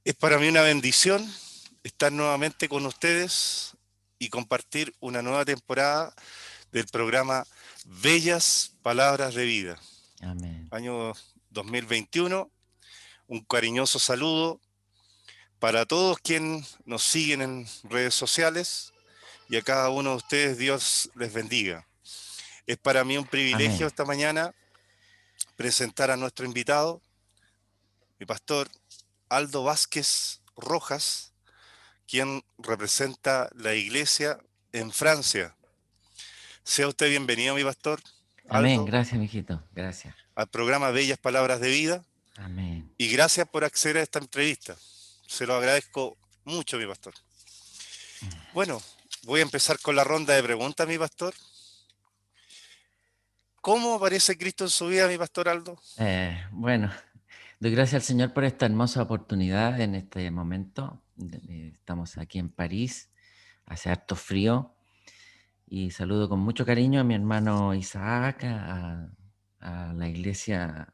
Es para mí una bendición estar nuevamente con ustedes y compartir una nueva temporada del programa Bellas Palabras de Vida, Amén. año 2021. Un cariñoso saludo para todos quienes nos siguen en redes sociales y a cada uno de ustedes Dios les bendiga. Es para mí un privilegio Amén. esta mañana presentar a nuestro invitado, mi pastor Aldo Vázquez Rojas, quien representa la iglesia en Francia. Sea usted bienvenido, mi pastor Amén. Aldo, Gracias, mijito. Gracias. al programa Bellas Palabras de Vida, Amén. y gracias por acceder a esta entrevista. Se lo agradezco mucho, mi pastor. Bueno, voy a empezar con la ronda de preguntas, mi pastor. ¿Cómo aparece Cristo en su vida, mi pastor Aldo? Bueno, doy gracias al Señor por esta hermosa oportunidad en este momento. Estamos aquí en París, hace harto frío y saludo con mucho cariño a mi hermano Isaac, a la iglesia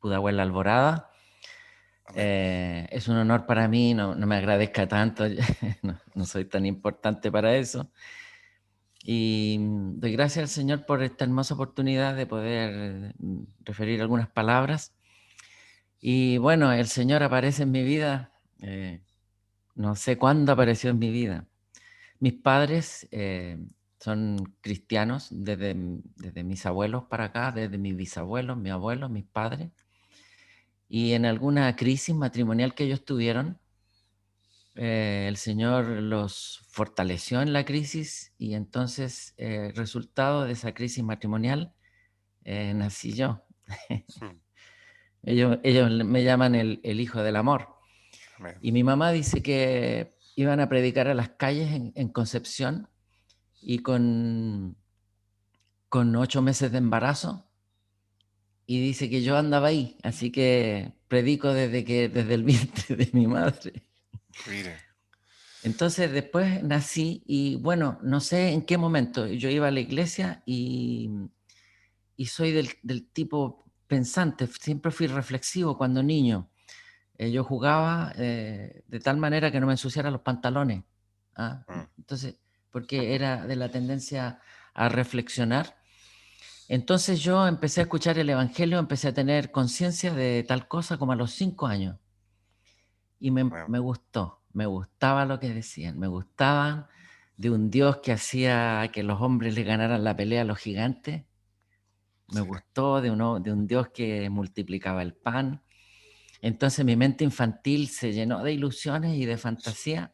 Pudahuel La Alborada. Amén. Es un honor para mí, no me agradezca tanto, no soy tan importante para eso. Y doy gracias al Señor por esta hermosa oportunidad de poder referir algunas palabras. Y bueno, el Señor aparece en mi vida, no sé cuándo apareció en mi vida. Mis padres son cristianos desde mis abuelos para acá, desde mis bisabuelos, mis abuelos, mis padres. Y en alguna crisis matrimonial que ellos tuvieron, el Señor los fortaleció en la crisis y entonces, resultado de esa crisis matrimonial, nací yo. Hmm. Ellos me llaman el hijo del amor. Amén. Y mi mamá dice que iban a predicar a las calles en Concepción y con 8 meses de embarazo. Y dice que yo andaba ahí, así que predico desde el vientre de mi madre. Mire, Entonces después nací y bueno, no sé en qué momento yo iba a la iglesia y soy del tipo pensante, siempre fui reflexivo cuando niño. Yo jugaba de tal manera que no me ensuciara los pantalones. ¿Ah? mm, Entonces, porque era de la tendencia a reflexionar. Entonces yo empecé a escuchar el Evangelio, empecé a tener conciencia de tal cosa como a los 5 años. Y amén. me gustó, me gustaba lo que decían, me gustaban de un Dios que hacía que los hombres le ganaran la pelea a los gigantes, me Sí, gustó de un Dios que multiplicaba el pan. Entonces mi mente infantil se llenó de ilusiones y de fantasía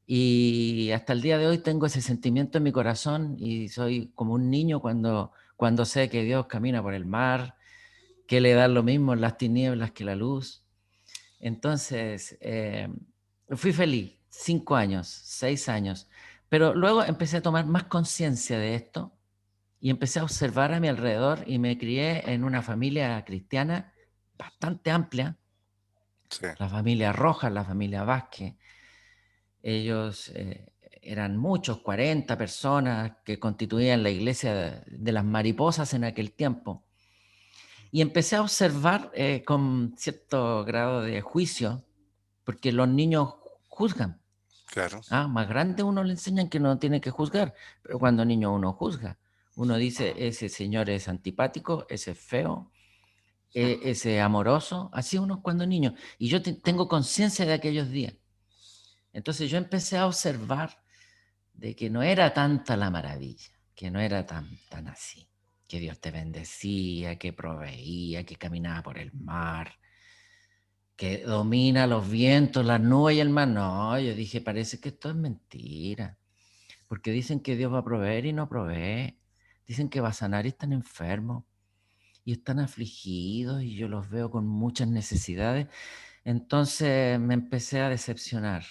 y hasta el día de hoy tengo ese sentimiento en mi corazón y soy como un niño cuando sé que Dios camina por el mar, que le da lo mismo las tinieblas que la luz. Entonces, fui feliz, 5 años, 6 años, pero luego empecé a tomar más conciencia de esto y empecé a observar a mi alrededor y me crié en una familia cristiana bastante amplia, sí, la familia Rojas, la familia Vázquez. Ellos eran muchos, 40 personas que constituían la iglesia de las mariposas en aquel tiempo. Y empecé a observar con cierto grado de juicio, porque los niños juzgan. claro. Ah, más grande uno le enseñan que no tiene que juzgar, pero cuando niño uno juzga. Uno dice, Mm, ese señor es antipático, ese es feo, mm, ese es amoroso. Así uno cuando niño. Y yo mm, tengo conciencia de aquellos días. Entonces yo empecé a observar de que no era tanta la maravilla, que no era tan así, que Dios te bendecía, que proveía, que caminaba por el mar, que domina los vientos, las nubes y el mar. No, yo dije, parece que esto es mentira, porque dicen que Dios va a proveer y no provee, dicen que va a sanar y están enfermos y están afligidos y yo los veo con muchas necesidades. Entonces me empecé a decepcionar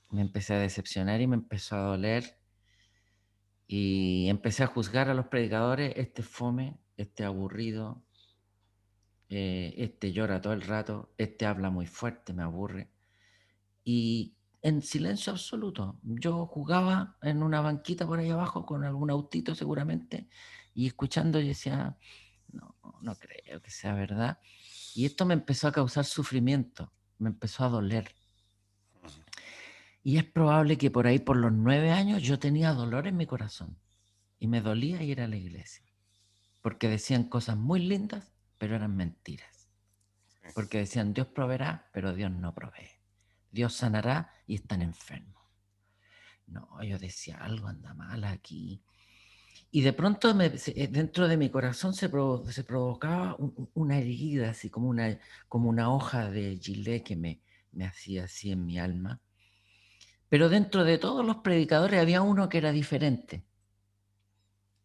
y me empezó a doler. Y empecé a juzgar a los predicadores, este fome, este aburrido, este llora todo el rato, este habla muy fuerte, me aburre. Y en silencio absoluto, yo jugaba en una banquita por ahí abajo con algún autito seguramente y escuchando y decía, no creo que sea verdad. Y esto me empezó a causar sufrimiento. me empezó a doler. Y es probable que por ahí, por los 9 años, yo tenía dolor en mi corazón. Y me dolía ir a la iglesia. Porque decían cosas muy lindas, pero eran mentiras. Sí. Porque decían, Dios proveerá, pero Dios no provee. Dios sanará y están enfermos. No, yo decía, algo anda mal aquí. Y de pronto dentro de mi corazón se provocaba una herida, así como una hoja de gilet que me hacía así en mi alma. Pero dentro de todos los predicadores había uno que era diferente.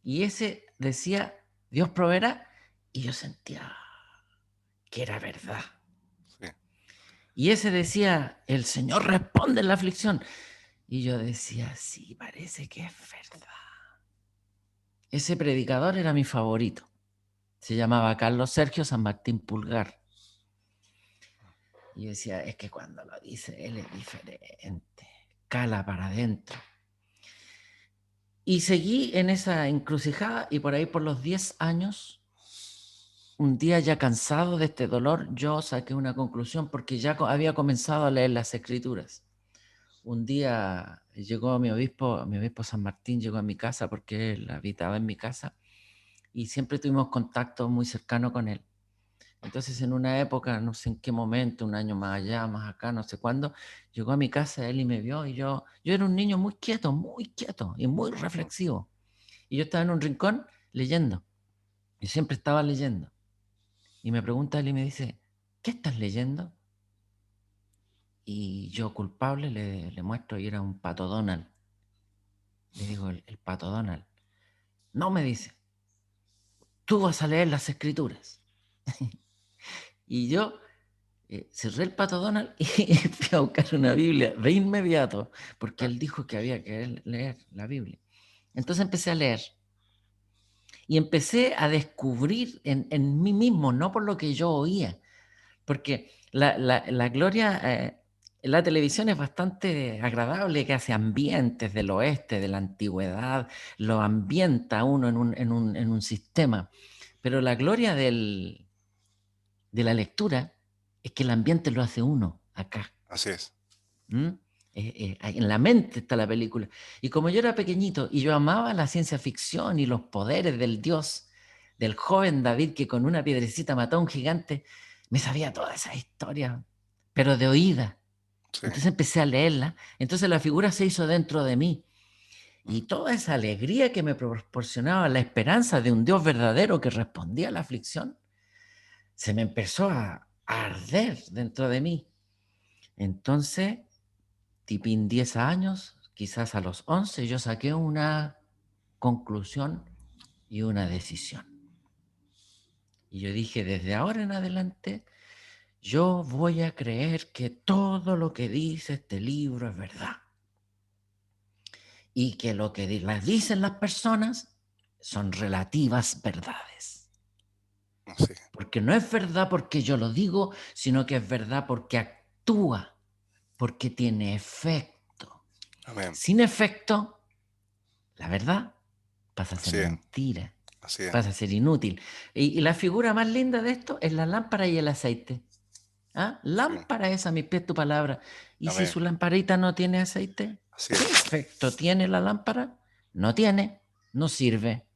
Y ese decía, Dios proveerá, y yo sentía que era verdad. Sí. Y ese decía, el Señor responde en la aflicción. Y yo decía, sí, parece que es verdad. Ese predicador era mi favorito. Se llamaba Carlos Sergio San Martín Pulgar. Y yo decía, es que cuando lo dice él es diferente, cala para adentro. Y seguí en esa encrucijada y por ahí por los 10 años, un día ya cansado de este dolor, yo saqué una conclusión porque ya había comenzado a leer las escrituras. Un día llegó mi obispo San Martín llegó a mi casa porque él habitaba en mi casa y siempre tuvimos contacto muy cercano con él. Entonces en una época, no sé en qué momento, un año más allá, más acá, no sé cuándo, llegó a mi casa él y me vio y yo era un niño muy quieto y muy reflexivo. Y yo estaba en un rincón leyendo y siempre estaba leyendo. Y me pregunta él y me dice, ¿qué estás leyendo? Y yo culpable le muestro y era un Pato Donald. Le digo, el Pato Donald. No, me dice, tú vas a leer las escrituras. Y yo cerré el Pato Donald y fui a buscar una Biblia de inmediato, porque él dijo que había que leer la Biblia. Entonces empecé a leer y empecé a descubrir en mí mismo, no por lo que yo oía, porque la gloria, la televisión es bastante agradable, que hace ambientes del oeste, de la antigüedad, lo ambienta a uno en un sistema, pero la gloria de la lectura es que el ambiente lo hace uno acá. Así es. ¿Mm? En la mente está la película. Y como yo era pequeñito y yo amaba la ciencia ficción y los poderes del Dios, del joven David que con una piedrecita mató a un gigante, me sabía toda esa historia, pero de oída. Sí. Entonces empecé a leerla. Entonces la figura se hizo dentro de mí. Y toda esa alegría que me proporcionaba la esperanza de un Dios verdadero que respondía a la aflicción, se me empezó a arder dentro de mí. Entonces tipín 10 años, quizás a los 11, yo saqué una conclusión y una decisión. Y yo dije, desde ahora en adelante, yo voy a creer que todo lo que dice este libro es verdad. Y que lo que las dicen las personas son relativas verdades. Sí. Porque no es verdad porque yo lo digo, sino que es verdad porque actúa, porque tiene efecto. Amén. Sin efecto, la verdad pasa a ser Así es. mentira, Así es. pasa a ser inútil. Y la figura más linda de esto es la lámpara y el aceite. ¿Ah? Sí. Lámpara es a mis pies tu palabra. ¿Y si Amén. su lamparita no tiene aceite? Así ¿Qué es. efecto tiene la lámpara? No tiene, no sirve.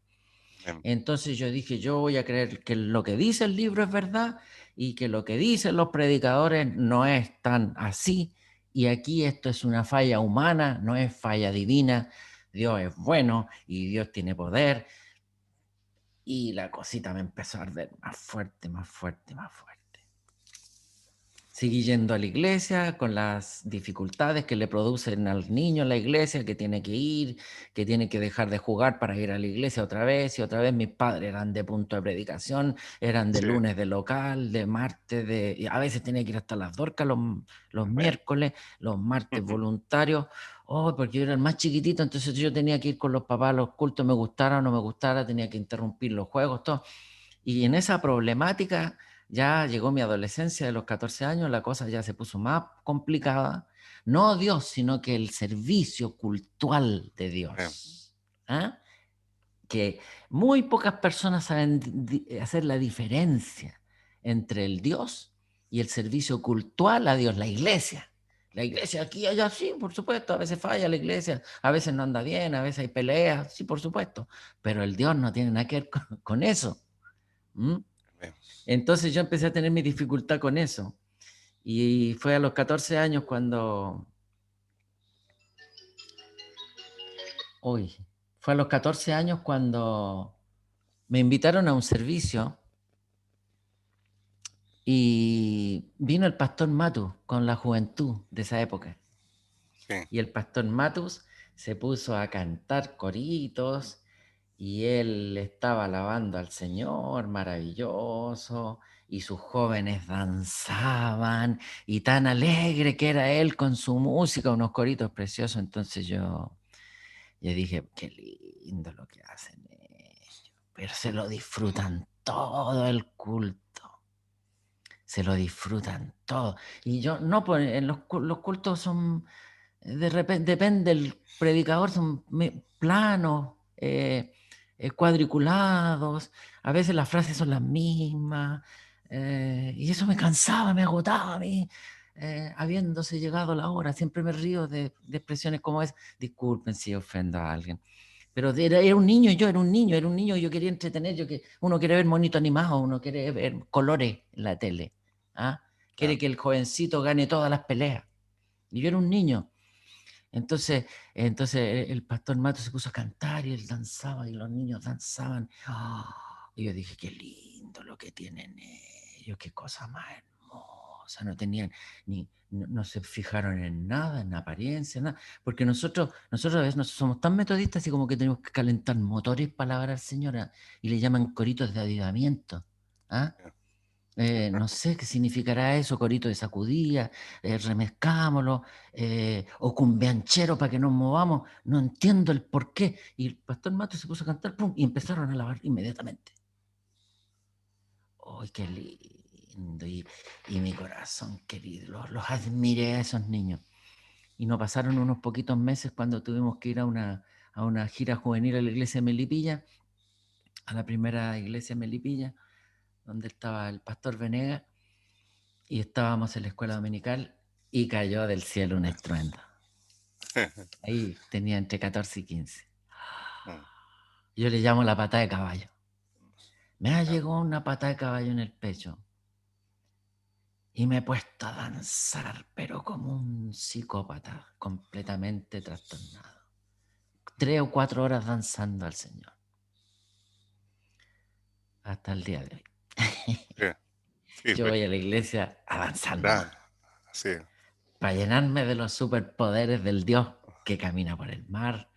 Amén. Entonces yo dije, yo voy a creer que lo que dice el libro es verdad y que lo que dicen los predicadores no es tan así. Y aquí esto es una falla humana, no es falla divina. Dios es bueno y Dios tiene poder. Y la cosita me empezó a arder más fuerte, más fuerte, más fuerte. Seguí yendo a la iglesia con las dificultades que le producen al niño en la iglesia, que tiene que ir, que tiene que dejar de jugar para ir a la iglesia otra vez. Y otra vez mis padres eran de punto de predicación, eran de Sí. lunes de local, de martes, y a veces tenía que ir hasta las Dorcas los Amén. miércoles, los martes voluntarios. Oh, porque yo era el más chiquitito, entonces yo tenía que ir con los papás a los cultos, me gustara o no me gustara, tenía que interrumpir los juegos, todo. Y en esa problemática ya llegó mi adolescencia de los 14 años, la cosa ya se puso más complicada. No Dios, sino que el servicio cultual de Amén. Dios. ¿Ah? Que muy pocas personas saben hacer la diferencia entre el Dios y el servicio cultual a Dios, la iglesia. La iglesia aquí y allá, sí, por supuesto, a veces falla la iglesia, a veces no anda bien, a veces hay peleas, sí, por supuesto, pero el Dios no tiene nada que ver con eso. ¿Mm? Amén. Entonces yo empecé a tener mi dificultad con eso. Y fue a los 14 años cuando... Uy, fue a los 14 años cuando me invitaron a un servicio y vino el pastor Matus con la juventud de esa época. Sí. Y el pastor Matus se puso a cantar coritos y él estaba alabando al Señor, maravilloso, y sus jóvenes danzaban, y tan alegre que era él con su música, unos coritos preciosos. Entonces yo dije, qué lindo lo que hacen ellos, pero se lo disfrutan todo el culto. Se lo disfrutan todo. Y yo, no, pues en los cultos son, de repente, depende del predicador, son planos, cuadriculados, a veces las frases son las mismas, y eso me cansaba, me agotaba a mí, habiéndose llegado la hora. Siempre me río de expresiones como es, disculpen si ofendo a alguien. Pero era un niño, yo era un niño, yo quería entretener, uno quiere ver monito animado, uno quiere ver colores en la tele, ¿ah? Quiere Claro. que el jovencito gane todas las peleas. Y yo era un niño. Entonces el pastor Mato se puso a cantar y él danzaba y los niños danzaban. Y yo dije, qué lindo lo que tienen ellos, qué cosa más hermosa. No tenían no se fijaron en nada, en apariencia, nada. Porque nosotros a veces somos tan metodistas y como que tenemos que calentar motores para alabar al Señor, y le llaman coritos de avivamiento. ¿Ah? No sé qué significará eso, corito de sacudida, remezcámoslo, o cumbianchero para que nos movamos. No entiendo el por qué. Y el pastor Mato se puso a cantar, pum, y empezaron a alabar inmediatamente. ¡Ay, qué lindo! Y mi corazón querido, los admiré a esos niños. Y no pasaron unos poquitos meses cuando tuvimos que ir a una gira juvenil a la iglesia de Melipilla, a la primera iglesia de Melipilla, donde estaba el pastor Venegas. Y estábamos en la escuela dominical y cayó del cielo un estruendo. Ahí tenía entre 14 y 15. Yo le llamo la patada de caballo. Me ha llegado una patada de caballo en el pecho y me he puesto a danzar, pero como un psicópata, completamente trastornado. 3 o 4 horas danzando al Señor. Hasta el día de hoy. Sí. Sí, Yo pues. voy a la iglesia avanzando Claro. más, Sí. para llenarme de los superpoderes del Dios que camina por el mar,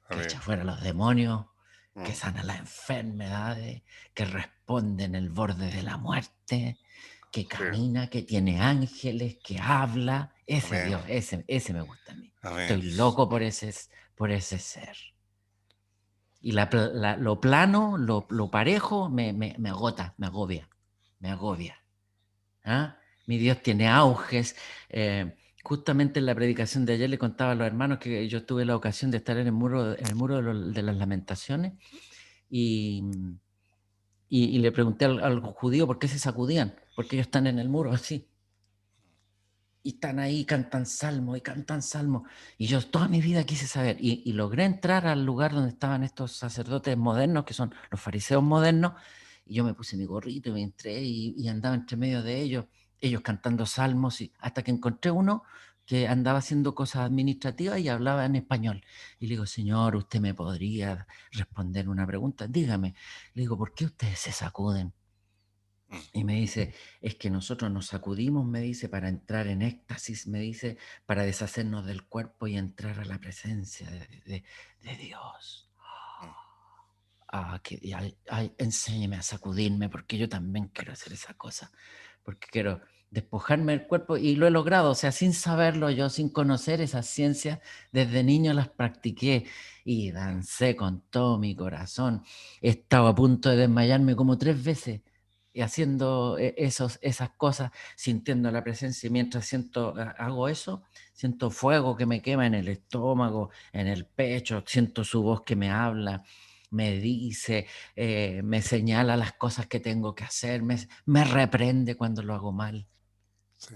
que Amén. echa fuera a los demonios, que Mm. sana las enfermedades, que responde en el borde de la muerte, que Sí. camina, que tiene ángeles, que habla. Ese Amén. Dios, ese me gusta a mí. Amén. Estoy loco por ese ser. Y lo plano, lo parejo, me agota, me agobia, me agobia. ¿Ah? Mi Dios tiene auges. Justamente en la predicación de ayer le contaba a los hermanos que yo tuve la ocasión de estar en el muro de las lamentaciones y, y le pregunté al judío por qué se sacudían, porque ellos están en el muro así. Y están ahí, cantan salmo y cantan salmo. Y yo toda mi vida quise saber. Y logré entrar al lugar donde estaban estos sacerdotes modernos, que son los fariseos modernos. Y yo me puse mi gorrito y me entré y andaba entre medio de ellos cantando salmos, hasta que encontré uno que andaba haciendo cosas administrativas y hablaba en español. Y le digo, señor, ¿usted me podría responder una pregunta? Dígame. Le digo, ¿por qué ustedes se sacuden? Y me dice, es que nosotros nos sacudimos, me dice, para entrar en éxtasis, me dice, para deshacernos del cuerpo y entrar a la presencia de Dios. Enséñeme a sacudirme, porque yo también quiero hacer esa cosa, porque quiero despojarme del cuerpo y lo he logrado, o sea, sin saberlo yo, sin conocer esas ciencias, desde niño las practiqué y dancé con todo mi corazón. He estado a punto de desmayarme como 3 veces y haciendo esas cosas, sintiendo la presencia, y mientras hago eso, siento fuego que me quema en el estómago, en el pecho, siento su voz que me habla, me dice, me señala las cosas que tengo que hacer, me reprende cuando lo hago mal. Sí.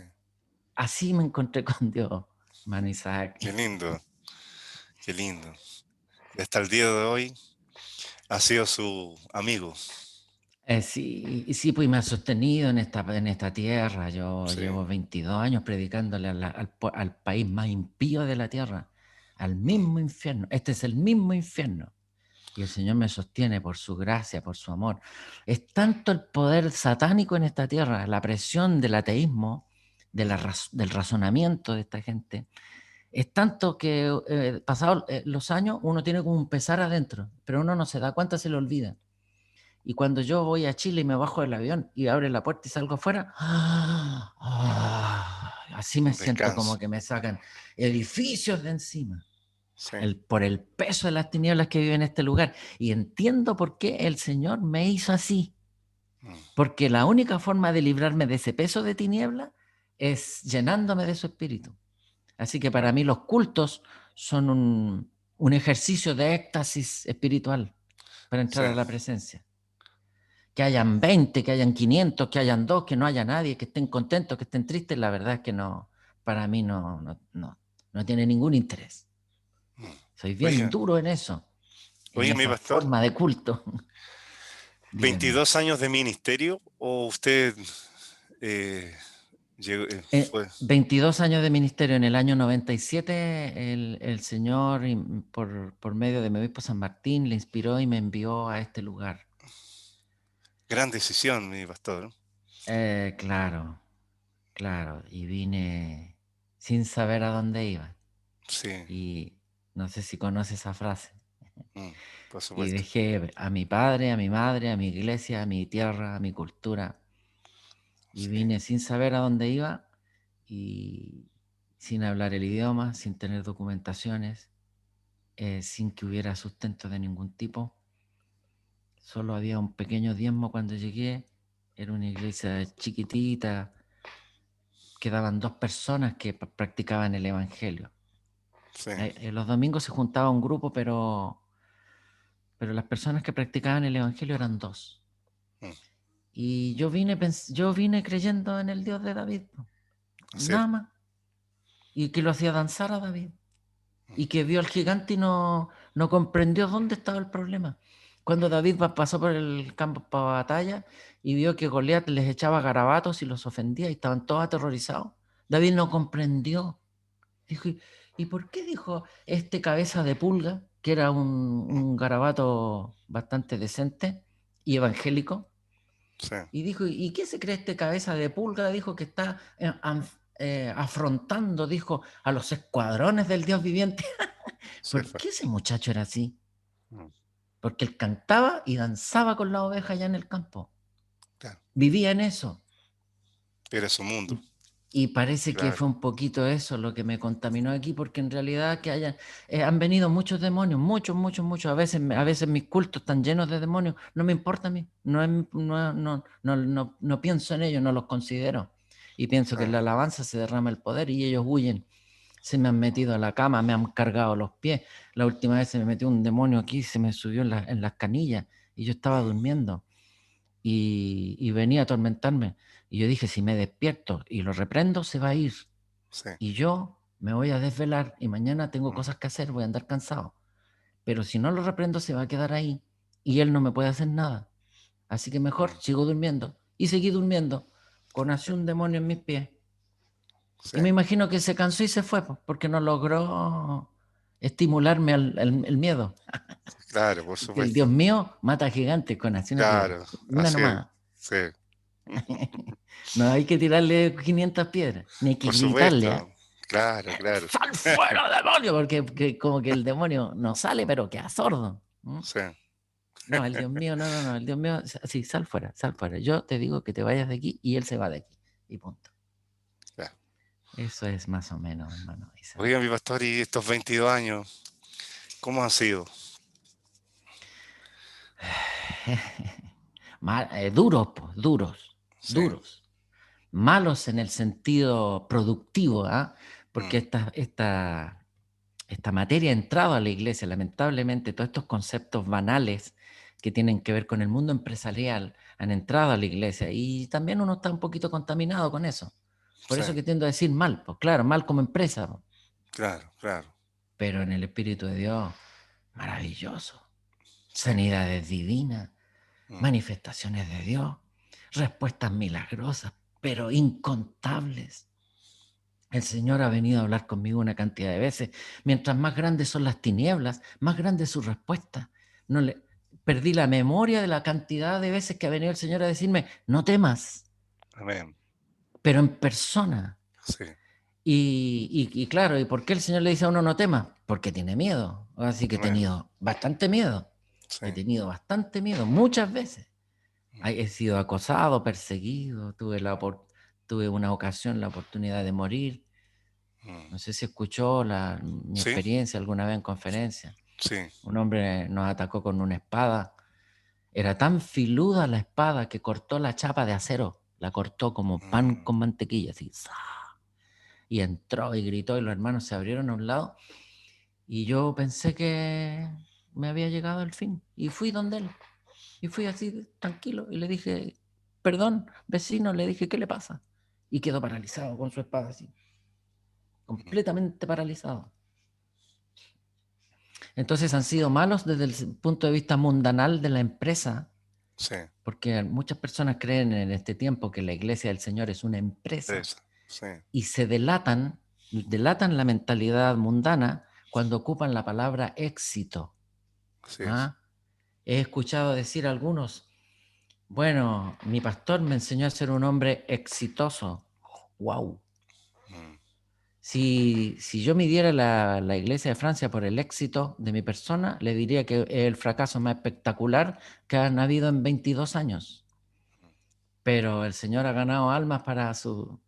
Así me encontré con Dios, hermano Isaac. Qué lindo, qué lindo. Y hasta el día de hoy ha sido su amigo. Sí, y sí, pues me ha sostenido en esta tierra. Yo Sí. llevo 22 años predicándole al país más impío de la tierra, al mismo infierno. Este es el mismo infierno. Y el Señor me sostiene por su gracia, por su amor. Es tanto el poder satánico en esta tierra, la presión del ateísmo, del razonamiento de esta gente. Es tanto que pasados los años uno tiene como un pesar adentro, pero uno no se da cuenta, se le olvida. Y cuando yo voy a Chile y me bajo del avión y abro la puerta y salgo afuera, así me Un siento, descanso. como que me sacan edificios de encima, Sí. por el peso de las tinieblas que vive en este lugar. Y entiendo por qué el Señor me hizo así, Mm. porque la única forma de librarme de ese peso de tiniebla es llenándome de su espíritu. Así que para Claro. mí los cultos son un ejercicio de éxtasis espiritual para Sí. entrar a la presencia. Que hayan 20, que hayan 500, que hayan 2, que no haya nadie, que estén contentos, que estén tristes, la verdad es que no, para mí no tiene ningún interés. Mm. Soy bien Oiga, duro en eso, en oiga, mi esa pastor, forma de culto. Dígame. 22 años de ministerio o usted eh, fue 22 años de ministerio. En el año 97, el Señor, por medio de mi obispo San Martín, le inspiró y me envió a este lugar. gran decisión, mi pastor. Claro, claro. Y vine sin saber a dónde iba. Sí, Y no sé si conoce esa frase. mm, por Y supuesto. dejé a mi padre, a mi madre, a mi iglesia, a mi tierra, a mi cultura. Y Sí, vine sin saber a dónde iba y sin hablar el idioma, sin tener documentaciones, sin que hubiera sustento de ningún tipo. Solo había un pequeño diezmo cuando llegué. Era una iglesia chiquitita. Quedaban 2 personas que practicaban el evangelio. sí, Los domingos se juntaba un grupo, pero las personas que practicaban el evangelio eran 2. mm, Y yo vine creyendo en el Dios de David, así es. nada más. Y que lo hacía danzar a David. Mm, Y que vio al gigante y no comprendió dónde estaba el problema. Cuando David pasó por el campo para batalla y vio que Goliat les echaba garabatos y los ofendía y estaban todos aterrorizados, David no comprendió. Dijo, ¿y por qué dijo este cabeza de pulga, que era mm, un garabato bastante decente y evangélico? sí, Y dijo, ¿y qué se cree este cabeza de pulga? Dijo que está afrontando, dijo, a los escuadrones del Dios viviente. sí, ¿Por qué ese muchacho era así? mm, Porque él cantaba y danzaba con la oveja allá en el campo. claro. Vivía en eso. Era su mundo, Y, y parece que claro. fue un poquito eso lo que me contaminó aquí, porque en realidad han venido muchos demonios, muchos, muchos, muchos. A veces mis cultos están llenos de demonios. No me importa a mí. No pienso en ellos, no los considero. Y pienso Sí, que en la alabanza se derrama el poder y ellos huyen. Se me han metido a la cama, me han cargado los pies. La última vez se me metió un demonio aquí, se me subió en las canillas y yo estaba mm, durmiendo y venía a atormentarme. Y yo dije, si me despierto y lo reprendo, se va a ir. sí, Y yo me voy a desvelar y mañana tengo mm, cosas que hacer, voy a andar cansado. Pero si no lo reprendo, se va a quedar ahí y él no me puede hacer nada. Así que mejor mm, sigo durmiendo. Y seguí durmiendo con así un demonio en mis pies. sí, Y me imagino que se cansó y se fue, pues, porque no logró estimularme el miedo. claro, por Que el supuesto. Dios mío mata gigantes con así una piedra. Claro, Una así es. nomás. Sí, No hay que tirarle 500 piedras, ni hay que por gritarle, ¿ah? supuesto. Claro, claro. ¡Sal fuera, demonio! Porque como que el demonio no sale, pero queda sordo. ¿Mm? Sí, No, el Dios mío, no, no, no, el Dios mío, sí, sal fuera, sal fuera. Yo te digo que te vayas de aquí y él se va de aquí. Y punto. ya. Eso es más o menos, hermano Isaac. Oiga, mi pastor, y estos 22 años, ¿cómo han sido? Duros, pues, duros, Sí, duros. Malos en el sentido productivo, ¿ah? Porque mm, esta materia ha entrado a la iglesia, lamentablemente, todos estos conceptos banales que tienen que ver con el mundo empresarial han entrado a la iglesia y también uno está un poquito contaminado con eso. Por Sí, eso que tiendo a decir mal, pues claro, mal como empresa, po. claro, claro. Pero en el Espíritu de Dios, maravilloso. Sí. Sanidades divinas, Mm, manifestaciones de Dios, respuestas milagrosas, pero incontables. El Señor ha venido a hablar conmigo una cantidad de veces. Mientras más grandes son las tinieblas, más grande es su respuesta. No le, perdí la memoria de la cantidad de veces que ha venido el Señor a decirme, no temas, amén. pero en persona. Sí, Y claro, ¿y por qué el Señor le dice a uno no tema? Porque tiene miedo. Así que he amén. tenido bastante miedo. Sí. He tenido bastante miedo, muchas veces. Mm, He sido acosado, perseguido, tuve una ocasión la oportunidad de morir. mm. No sé si escuchó mi Sí, experiencia alguna vez en conferencia. sí. Un hombre nos atacó con una espada. Era tan filuda la espada que cortó la chapa de acero. La cortó como pan Mm, con mantequilla, así. ¡Za! Y entró y gritó y los hermanos se abrieron a un lado. Y yo pensé que me había llegado el fin. Y fui donde él. Y fui así tranquilo y le dije, perdón, vecino, le dije, ¿qué le pasa? Y quedó paralizado con su espada así, mm. completamente paralizado. Entonces han sido malos desde el punto de vista mundanal de la empresa, Sí, porque muchas personas creen en este tiempo que la iglesia del Señor es una empresa eso. Sí, y se delatan la mentalidad mundana cuando ocupan la palabra éxito. así es. ¿Ah? He escuchado decir a algunos, bueno, mi pastor me enseñó a ser un hombre exitoso. ¡Wow! Mm, Si yo midiera la iglesia de Francia por el éxito de mi persona, le diría que es el fracaso más espectacular que han habido en 22 años. Pero el Señor ha ganado almas su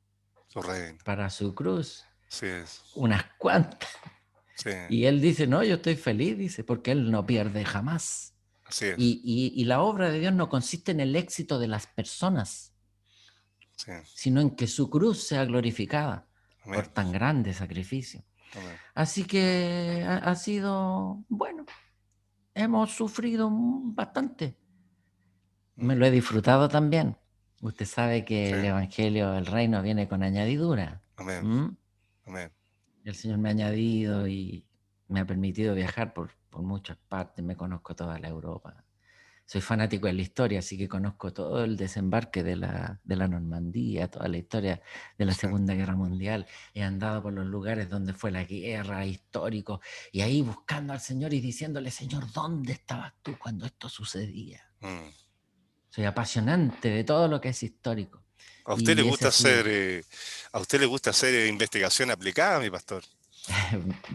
reino. para su cruz, Sí es. unas cuantas. Sí, Y él dice, no, yo estoy feliz, dice, porque él no pierde jamás. así es. Y la obra de Dios no consiste en el éxito de las personas, Sí. sino en que su cruz sea glorificada por Amén. tan grande sacrificio. Amén. Así que ha sido, bueno, hemos sufrido bastante. Me Mm, lo he disfrutado también. Usted sabe que sí. el Evangelio del Reino viene con añadidura. Amén. ¿Mm? Amén. El Señor me ha añadido y me ha permitido viajar por muchas partes. Me conozco toda la Europa. Soy fanático de la historia, así que conozco todo el desembarque de la Normandía, toda la historia de la Sí. Segunda Guerra Mundial. He andado por los lugares donde fue la guerra, históricos, y ahí buscando al Señor y diciéndole, Señor, ¿dónde estabas tú cuando esto sucedía? Mm. Soy apasionante de todo lo que es histórico. ¿A usted le Y ese gusta ha sido, a usted le gusta hacer investigación aplicada, mi pastor?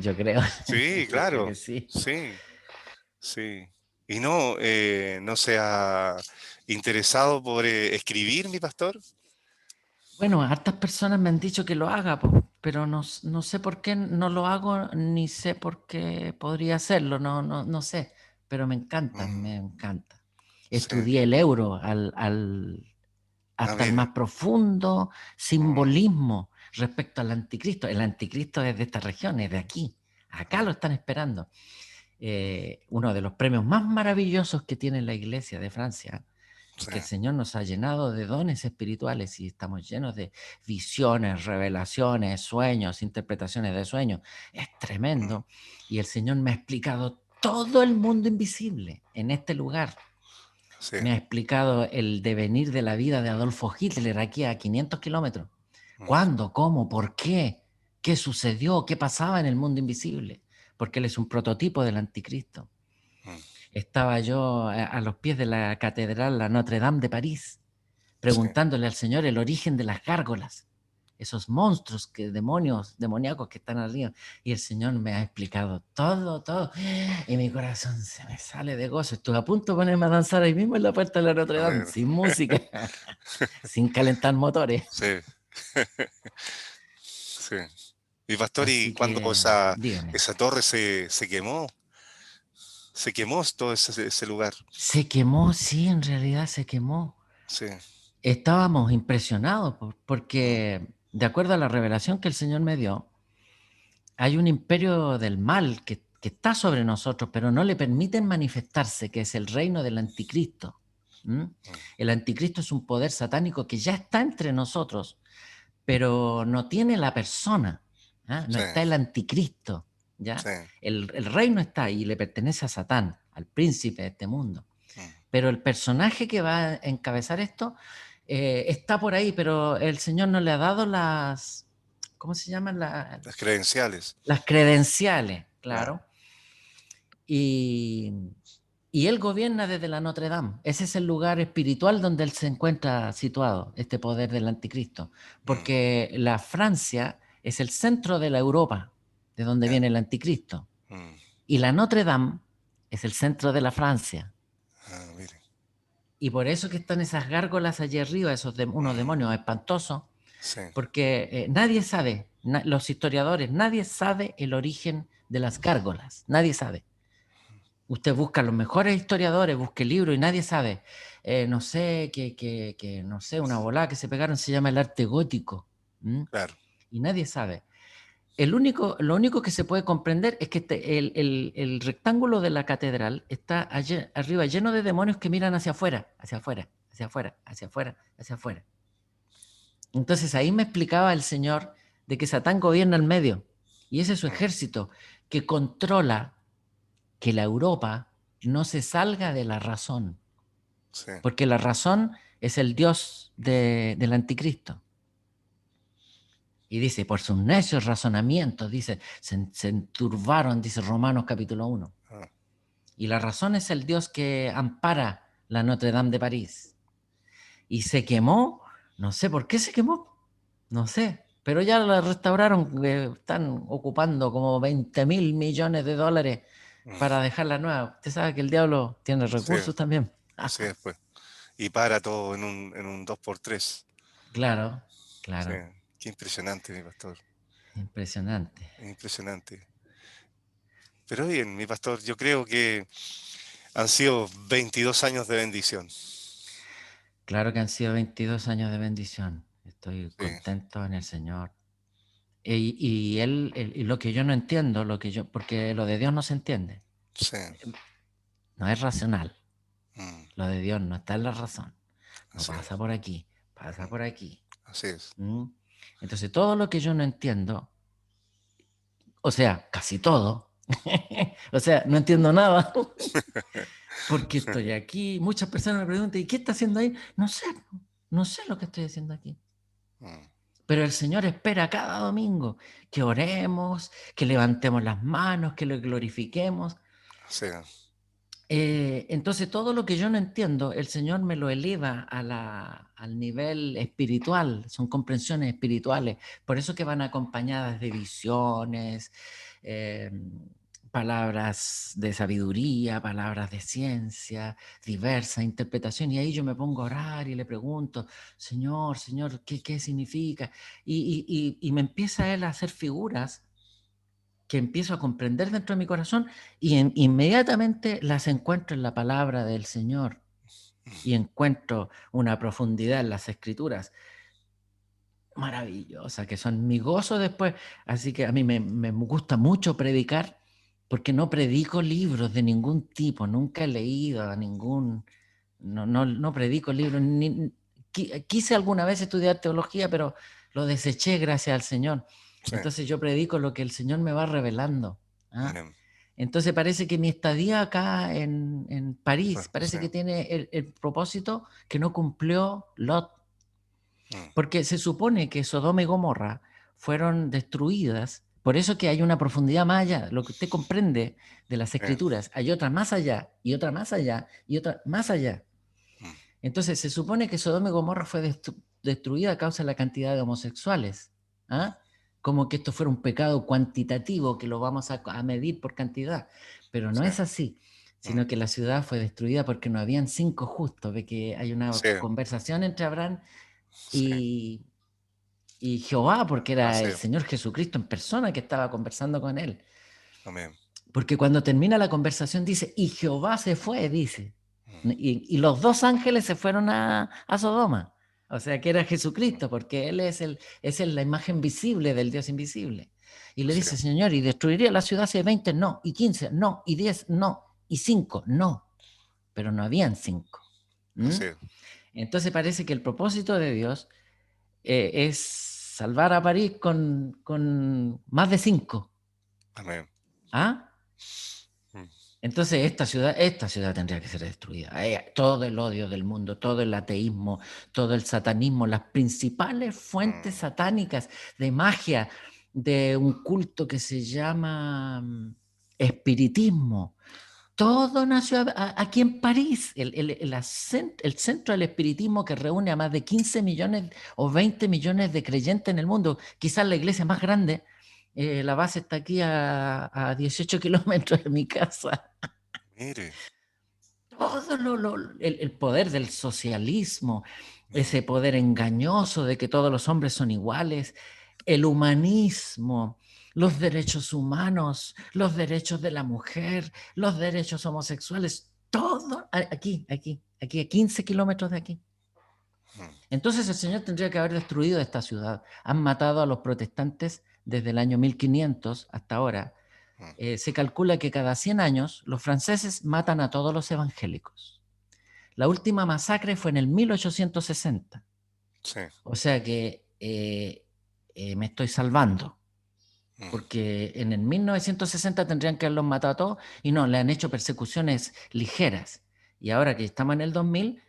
yo creo, Sí, yo creo claro. que sí. Sí, sí. ¿Y no se ha interesado por escribir, mi pastor? Bueno, hartas personas me han dicho que lo haga, po, pero no sé por qué no lo hago, ni sé por qué podría hacerlo, no sé, pero me encanta, Mm, me encanta. sí. Estudié el euro Ah, hasta el mire. más profundo Mm, simbolismo respecto al anticristo. El anticristo es de esta región, es de aquí. Acá mm, lo están esperando. Uno de los premios más maravillosos que tiene la Iglesia de Francia es sí. que el Señor nos ha llenado de dones espirituales y estamos llenos de visiones, revelaciones, sueños, interpretaciones de sueños. Es Mm, tremendo. Y el Señor me ha explicado todo el mundo invisible en este lugar. sí. Me ha explicado el devenir de la vida de Adolfo Hitler aquí a 500 kilómetros. Mm, ¿Cuándo? ¿Cómo? ¿Por qué? ¿Qué sucedió? ¿Qué pasaba en el mundo invisible? Porque él es un prototipo del anticristo. mm, Estaba yo a los pies de la catedral, la Notre Dame de París, sí. preguntándole al Señor el origen de las gárgolas, esos monstruos, demonios, demoníacos que están arriba. Y el Señor me ha explicado todo, todo. Y mi corazón se me sale de gozo. Estuve a punto de ponerme a danzar ahí mismo en la puerta de la Notre Dame, Amén. sin música, sin calentar motores. Sí. Sí. Mi pastor, ¿y Así cuando que, esa, dígame. esa torre se quemó? Se quemó todo ese lugar. Se quemó, sí, en realidad se quemó. Sí. Estábamos impresionados Mm, porque, de acuerdo a la revelación que el Señor me dio, hay un imperio del mal que está sobre nosotros, pero no le permiten manifestarse, que es el reino del anticristo. ¿Mm? mm, El anticristo es un poder satánico que ya está entre nosotros, pero no tiene la persona, ¿ah? No Sí, está el anticristo, ¿ya? sí. El reino está ahí y le pertenece a Satán, al príncipe de este mundo. Mm. Pero el personaje que va a encabezar esto está por ahí, pero el Señor no le ha dado las, ¿cómo se llaman? Las credenciales. Las credenciales, Claro. claro. Y, y él gobierna desde la Notre Dame. Ese es el lugar espiritual donde él se encuentra situado, este poder del anticristo. Mm, Porque la Francia es el centro de la Europa, de donde ya. viene el anticristo. Mm. Y la Notre Dame es el centro de la Francia. Ah, mire. Y por eso que están esas gárgolas allí arriba, unos Mm, demonios espantosos, sí. porque nadie sabe, los historiadores, nadie sabe el origen de las gárgolas, nadie sabe. Usted busca a los mejores historiadores, busque libros y nadie sabe. No sé, no sé, una volada que se pegaron se llama el arte gótico. ¿M? Claro. Y nadie sabe. Lo único que se puede comprender es que el rectángulo de la catedral está arriba lleno de demonios que miran hacia afuera, hacia afuera, hacia afuera, hacia afuera, hacia afuera. Entonces ahí me explicaba el Señor de que Satán gobierna el medio y ese es su Mm, ejército que controla que la Europa no se salga de la razón, sí. porque la razón es el Dios del anticristo. Y dice, por sus necios razonamientos, dice, se enturbaron, dice Romanos capítulo 1. Ah, Y la razón es el Dios que ampara la Notre Dame de París. Y se quemó, no sé por qué se quemó, no sé, pero ya la restauraron, están ocupando como 20.000 millones de dólares mm, para dejarla nueva. Usted sabe que el diablo tiene sí, recursos también. así es, pues. Y para todo en un 2x3. Claro, Sí. claro, Qué impresionante, mi pastor. impresionante. Impresionante. Pero bien, mi pastor, yo creo que han sido 22 años de bendición. Claro que han sido 22 años de bendición. Estoy Sí, contento en el Señor. Y lo que yo no entiendo, porque lo de Dios no se entiende, sí. no es racional. Mm, Lo de Dios no está en la razón. No así pasa es. por aquí, pasa Mm, por aquí. así es. ¿Mm? Entonces, todo lo que yo no entiendo, o sea, casi todo, o sea, no entiendo nada, porque estoy aquí. Muchas personas me preguntan, ¿y qué está haciendo ahí? No sé, no sé lo que estoy haciendo aquí. Mm, Pero el Señor espera cada domingo que oremos, que levantemos las manos, que lo glorifiquemos. así es. Entonces, todo lo que yo no entiendo, el Señor me lo eleva al nivel espiritual, son comprensiones espirituales, por eso que van acompañadas de visiones, eh, palabras de sabiduría, palabras de ciencia, diversa interpretación, y ahí yo me pongo a orar y le pregunto, Señor, Señor, ¿qué significa? Y me empieza Él a hacer figuras que empiezo a comprender dentro de mi corazón y inmediatamente las encuentro en la palabra del Señor y encuentro una profundidad en las escrituras maravillosa, que son mi gozo después. Así que a mí me gusta mucho predicar porque no predico libros de ningún tipo, nunca he leído a ningún, no predico libros, quise alguna vez estudiar teología, pero lo deseché gracias al Señor. Sí. Entonces yo predico lo que el Señor me va revelando. ¿Ah? Amén. Entonces parece que mi estadía acá en París Sí. parece que tiene el propósito que no cumplió Lot, Mm, porque se supone que Sodoma y Gomorra fueron destruidas, por eso que hay una profundidad más allá, lo que usted comprende de las sí. escrituras, hay otra más allá, y otra más allá, y otra más allá. Mm, Entonces se supone que Sodoma y Gomorra fue destruida a causa de la cantidad de homosexuales. ¿Ah? Como que esto fuera un pecado cuantitativo que lo vamos a medir por cantidad. Pero no sí. es así, Mm, sino que la ciudad fue destruida porque no habían 5 justos. Ve que hay una sí. conversación entre Abraham Sí. y, y Jehová, porque era Así el es. Señor Jesucristo en persona que estaba conversando con él. Amén. Porque cuando termina la conversación dice, y Jehová se fue, dice. Mm, Y los 2 ángeles se fueron a Sodoma. O sea que era Jesucristo, porque Él es la imagen visible del Dios invisible. Y le sí. dice, Señor, ¿y destruiría la ciudad si hay 20? No. ¿Y 15? No. ¿Y 10? No. ¿Y 5? No. Pero no habían 5. ¿Mm? Así es. Entonces parece que el propósito de Dios es salvar a París con más de 5. Amén. ¿Ah? Mm. Entonces esta ciudad tendría que ser destruida. Todo el odio del mundo, todo el ateísmo, todo el satanismo, las principales fuentes satánicas de magia, de un culto que se llama espiritismo. Todo nació aquí en París, el centro del espiritismo que reúne a más de 15 millones o 20 millones de creyentes en el mundo, quizás la iglesia más grande. La base está aquí a 18 kilómetros de mi casa. Mire. Todo el poder del socialismo, ese poder engañoso de que todos los hombres son iguales, el humanismo, los derechos humanos, los derechos de la mujer, los derechos homosexuales, todo aquí, a 15 kilómetros de aquí. Entonces el Señor tendría que haber destruido esta ciudad. Han matado a los protestantes desde el año 1500 hasta ahora. Se calcula que cada 100 años los franceses matan a todos los evangélicos. La última masacre fue en el 1860. Sí. O sea que me estoy salvando. Porque en el 1960 tendrían que haberlos matado a todos y no, le han hecho persecuciones ligeras. Y ahora que estamos en el 2000,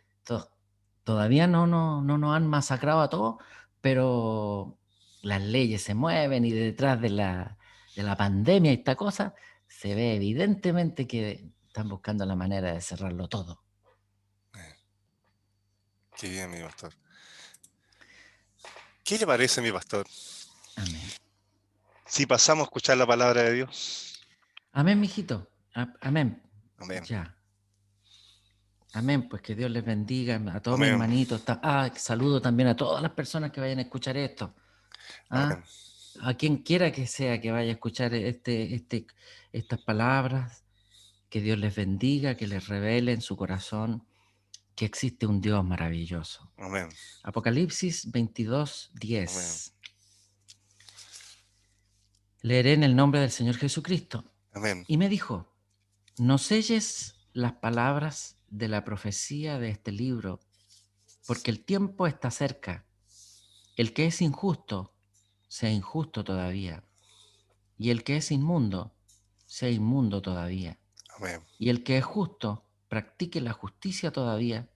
todavía no nos han masacrado a todos, pero las leyes se mueven y detrás de la pandemia y esta cosa, se ve evidentemente que están buscando la manera de cerrarlo todo. Qué bien, mi pastor. ¿Qué le parece, mi pastor, Amén. si pasamos a escuchar la palabra de Dios? Amén, mijito. Amén. Amén. Ya. Amén, pues que Dios les bendiga a todos mis Amén. hermanitos. Saludo también a todas las personas que vayan a escuchar esto. Amén. A quien quiera que sea que vaya a escuchar estas palabras, que Dios les bendiga, que les revele en su corazón que existe un Dios maravilloso. Amén. Apocalipsis 22:10. Amén. Leeré en el nombre del Señor Jesucristo. Amén. Y me dijo, no selles las palabras de la profecía de este libro, porque el tiempo está cerca. El que es injusto, sea injusto todavía. Y el que es inmundo, sea inmundo todavía. Amén. Y el que es justo, practique la justicia todavía.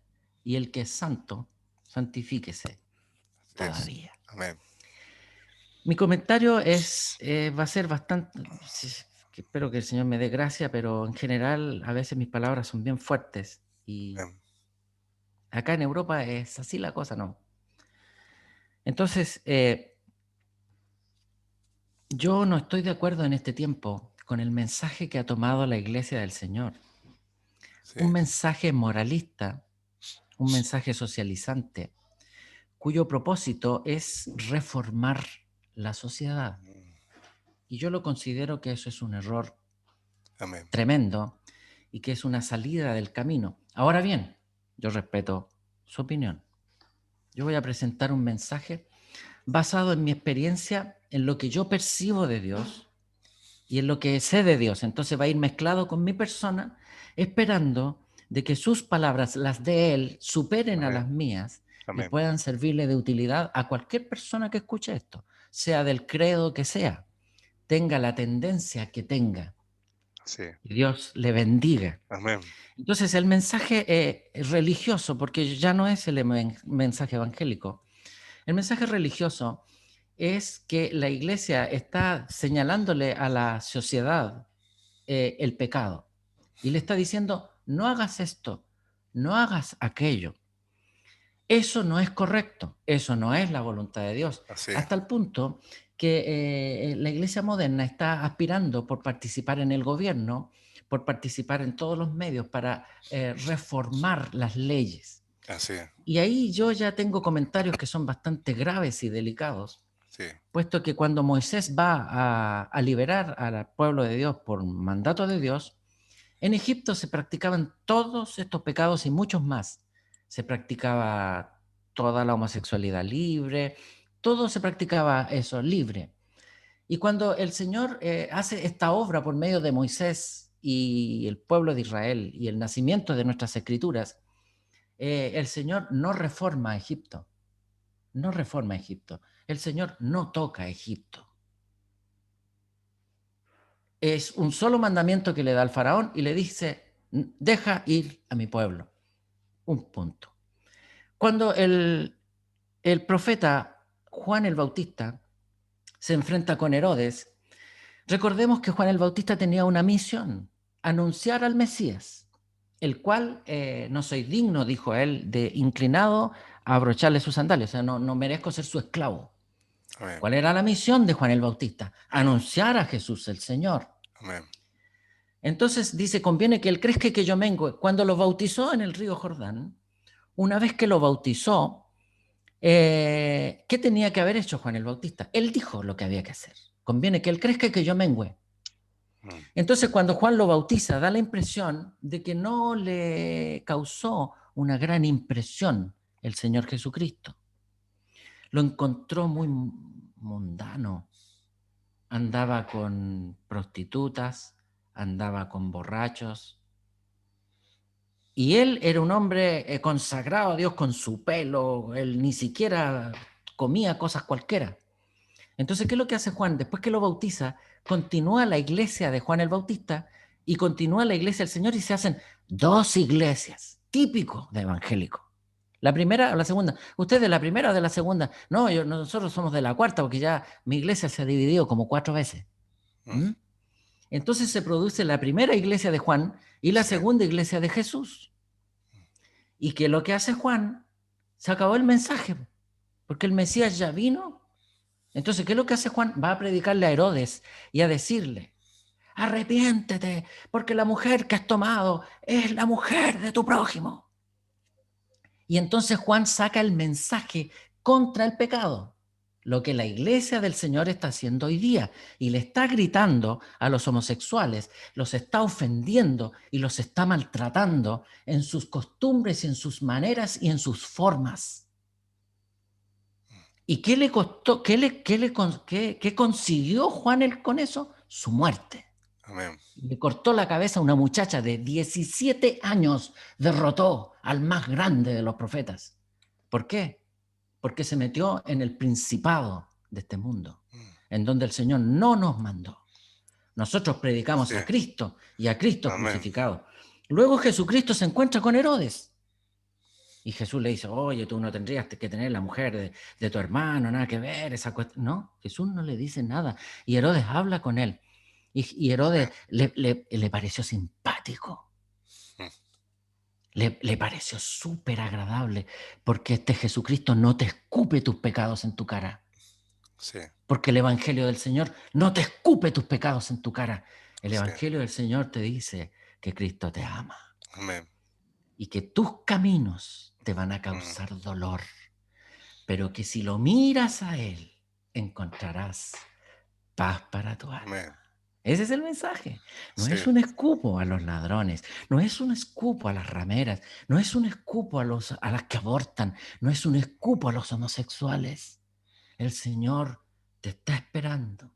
Y el que es santo, santifíquese todavía. Amén. Mi comentario va a ser bastante, espero que el Señor me dé gracia, pero en general a veces mis palabras son bien fuertes. Y Amén. acá en Europa es así la cosa, ¿no? Entonces, yo no estoy de acuerdo en este tiempo con el mensaje que ha tomado la Iglesia del Señor. Sí. Un mensaje moralista, un mensaje socializante, cuyo propósito es reformar la sociedad. Y yo lo considero que eso es un error Amén. tremendo y que es una salida del camino. Ahora bien, yo respeto su opinión. Yo voy a presentar un mensaje basado en mi experiencia, en lo que yo percibo de Dios y en lo que sé de Dios. Entonces va a ir mezclado con mi persona, esperando de que sus palabras, las de Él, superen a Amén. las mías y Amén. puedan servirle de utilidad a cualquier persona que escuche esto, sea del credo que sea, tenga la tendencia que tenga. Sí. Y Dios le bendiga. Amén. Entonces el mensaje religioso, porque ya no es el mensaje evangélico, el mensaje religioso es que la iglesia está señalándole a la sociedad el pecado y le está diciendo, no hagas esto, no hagas aquello. Eso no es correcto, eso no es la voluntad de Dios. Así. Hasta el punto que la iglesia moderna está aspirando por participar en el gobierno, por participar en todos los medios para reformar las leyes. Así. Y ahí yo ya tengo comentarios que son bastante graves y delicados, Sí. puesto que cuando Moisés va a liberar al pueblo de Dios por mandato de Dios, en Egipto se practicaban todos estos pecados y muchos más. Se practicaba toda la homosexualidad libre, todo se practicaba eso, libre. Y cuando el Señor hace esta obra por medio de Moisés y el pueblo de Israel y el nacimiento de nuestras escrituras, el Señor no reforma Egipto, no reforma Egipto. el Señor no toca a Egipto. Es un solo mandamiento que le da al faraón y le dice, deja ir a mi pueblo. Un punto. Cuando el profeta Juan el Bautista se enfrenta con Herodes, recordemos que Juan el Bautista tenía una misión, anunciar al Mesías, el cual no soy digno, dijo él, de inclinado a abrocharle sus sandalias, o sea, no merezco ser su esclavo. Amén. ¿Cuál era la misión de Juan el Bautista? Anunciar a Jesús el Señor. Amén. Entonces dice, conviene que él crezca y que yo mengue. Cuando lo bautizó en el río Jordán, una vez que lo bautizó, ¿qué tenía que haber hecho Juan el Bautista? Él dijo lo que había que hacer. Conviene que él crezca y que yo mengue. Entonces, cuando Juan lo bautiza, da la impresión de que no le causó una gran impresión el Señor Jesucristo. Lo encontró muy mundano. Andaba con prostitutas, andaba con borrachos. Y él era un hombre consagrado a Dios con su pelo. Él ni siquiera comía cosas cualquiera. Entonces, ¿qué es lo que hace Juan? Después que lo bautiza, continúa la iglesia de Juan el Bautista y continúa la iglesia del Señor y se hacen dos iglesias, típico de evangélico. ¿La primera o la segunda? ¿Usted de la primera o de la segunda? No, nosotros somos de la cuarta porque ya mi iglesia se ha dividido como 4 veces. ¿Mm? Entonces se produce la primera iglesia de Juan y la segunda iglesia de Jesús. Y que lo que hace Juan, se acabó el mensaje, porque el Mesías ya vino. Entonces, ¿qué es lo que hace Juan? Va a predicarle a Herodes y a decirle, arrepiéntete, porque la mujer que has tomado es la mujer de tu prójimo. Y entonces Juan saca el mensaje contra el pecado, lo que la iglesia del Señor está haciendo hoy día, y le está gritando a los homosexuales, los está ofendiendo y los está maltratando en sus costumbres, en sus maneras y en sus formas. ¿Y qué le costó, qué consiguió Juan con eso? Su muerte. Amén. Le cortó la cabeza a una muchacha de 17 años, derrotó al más grande de los profetas. ¿Por qué? Porque se metió en el principado de este mundo, en donde el Señor no nos mandó. Nosotros predicamos a Cristo y a Cristo crucificado. Luego Jesucristo se encuentra con Herodes. Y Jesús le dice, oye, tú no tendrías que tener la mujer de tu hermano, nada que ver, esa cuestión. No, Jesús no le dice nada. Y Herodes habla con él. Y Herodes le pareció simpático. Le pareció súper agradable, porque este Jesucristo no te escupe tus pecados en tu cara. Sí. Porque el Evangelio del Señor no te escupe tus pecados en tu cara. El Evangelio del Señor te dice que Cristo te ama. Amén. Y que tus caminos te van a causar dolor, pero que si lo miras a Él, encontrarás paz para tu alma. Amén. Ese es el mensaje. No es un escupo a los ladrones, no es un escupo a las rameras, no es un escupo a las que abortan, no es un escupo a los homosexuales. El Señor te está esperando.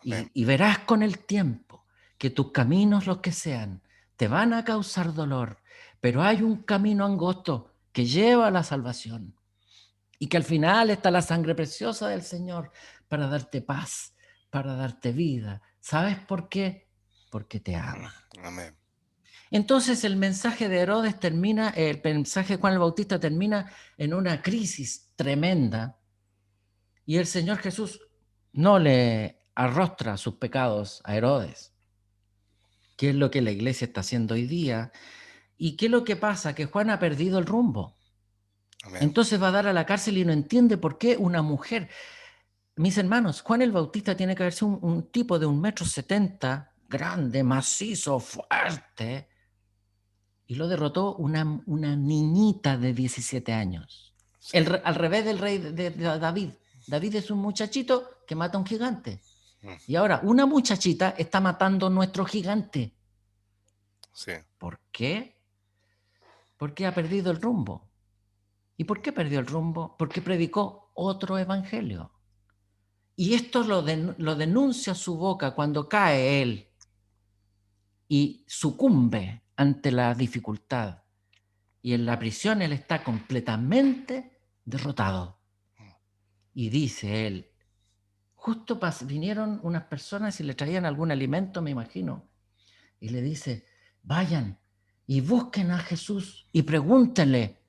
Y verás con el tiempo que tus caminos, los que sean, te van a causar dolor, pero hay un camino angosto que lleva a la salvación y que al final está la sangre preciosa del Señor para darte paz, para darte vida. ¿Sabes por qué? Porque te ama. Amén. Entonces el mensaje de Herodes termina, el mensaje de Juan el Bautista termina en una crisis tremenda y el Señor Jesús no le arrostra sus pecados a Herodes. ¿Qué es lo que la iglesia está haciendo hoy día? ¿Y qué es lo que pasa? Que Juan ha perdido el rumbo. Amén. Entonces va a dar a la cárcel y no entiende por qué una mujer. Mis hermanos, Juan el Bautista tiene que haber sido un tipo de 1,70 m, grande, macizo, fuerte, y lo derrotó una niñita de 17 años. Sí. Al revés del rey de David. David es un muchachito que mata a un gigante. Y ahora una muchachita está matando a nuestro gigante. Sí. ¿Por qué? Porque ha perdido el rumbo. ¿Y por qué perdió el rumbo? Porque predicó otro evangelio. Y esto lo denuncia su boca cuando cae él y sucumbe ante la dificultad. Y en la prisión él está completamente derrotado. Y dice él, justo vinieron unas personas y le traían algún alimento, me imagino, y le dice, vayan y busquen a Jesús y pregúntenle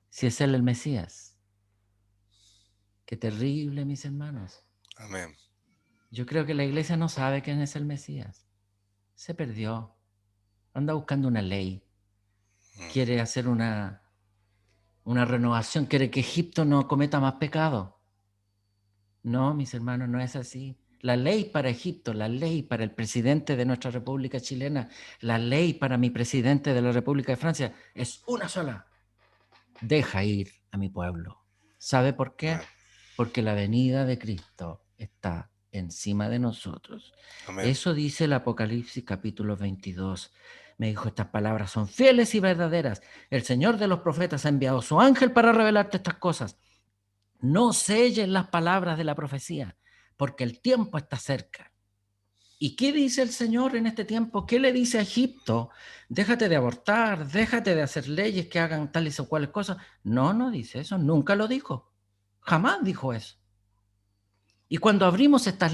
si es él el Mesías. Qué terrible, mis hermanos. Amén. Yo creo que la iglesia no sabe quién es el Mesías. Se perdió. Anda buscando una ley. Quiere hacer una renovación. Quiere que Egipto no cometa más pecado. No, mis hermanos, no es así. La ley para Egipto, la ley para el presidente de nuestra República Chilena, la ley para mi presidente de la República de Francia es una sola. Deja ir a mi pueblo. ¿Sabe por qué? Amén. Porque la venida de Cristo está encima de nosotros. Amén. Eso dice el Apocalipsis capítulo 22. Me dijo, estas palabras son fieles y verdaderas. El Señor de los profetas ha enviado su ángel para revelarte estas cosas. No selles las palabras de la profecía, porque el tiempo está cerca. ¿Y qué dice el Señor en este tiempo? ¿Qué le dice a Egipto? Déjate de abortar, déjate de hacer leyes que hagan tales o cuales cosas. No, no dice eso, nunca lo dijo. Jamás dijo eso. Y cuando abrimos estos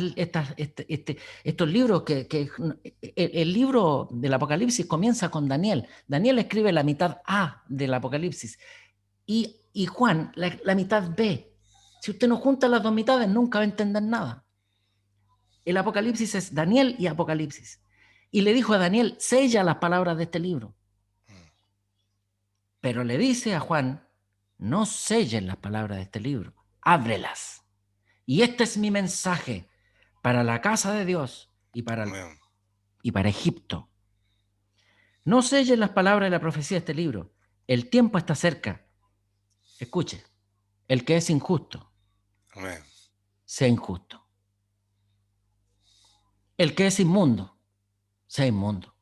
libros, el libro del Apocalipsis comienza con Daniel. Daniel escribe la mitad A del Apocalipsis y Juan la mitad B. Si usted no junta las dos mitades, nunca va a entender nada. El Apocalipsis es Daniel y Apocalipsis. Y le dijo a Daniel, sella las palabras de este libro. Pero le dice a Juan, no selles las palabras de este libro, ábrelas. Y este es mi mensaje para la casa de Dios y para Egipto. No selles las palabras de la profecía de este libro. El tiempo está cerca. Escuche, el que es injusto, Amén. sea injusto. El que es inmundo, sea inmundo.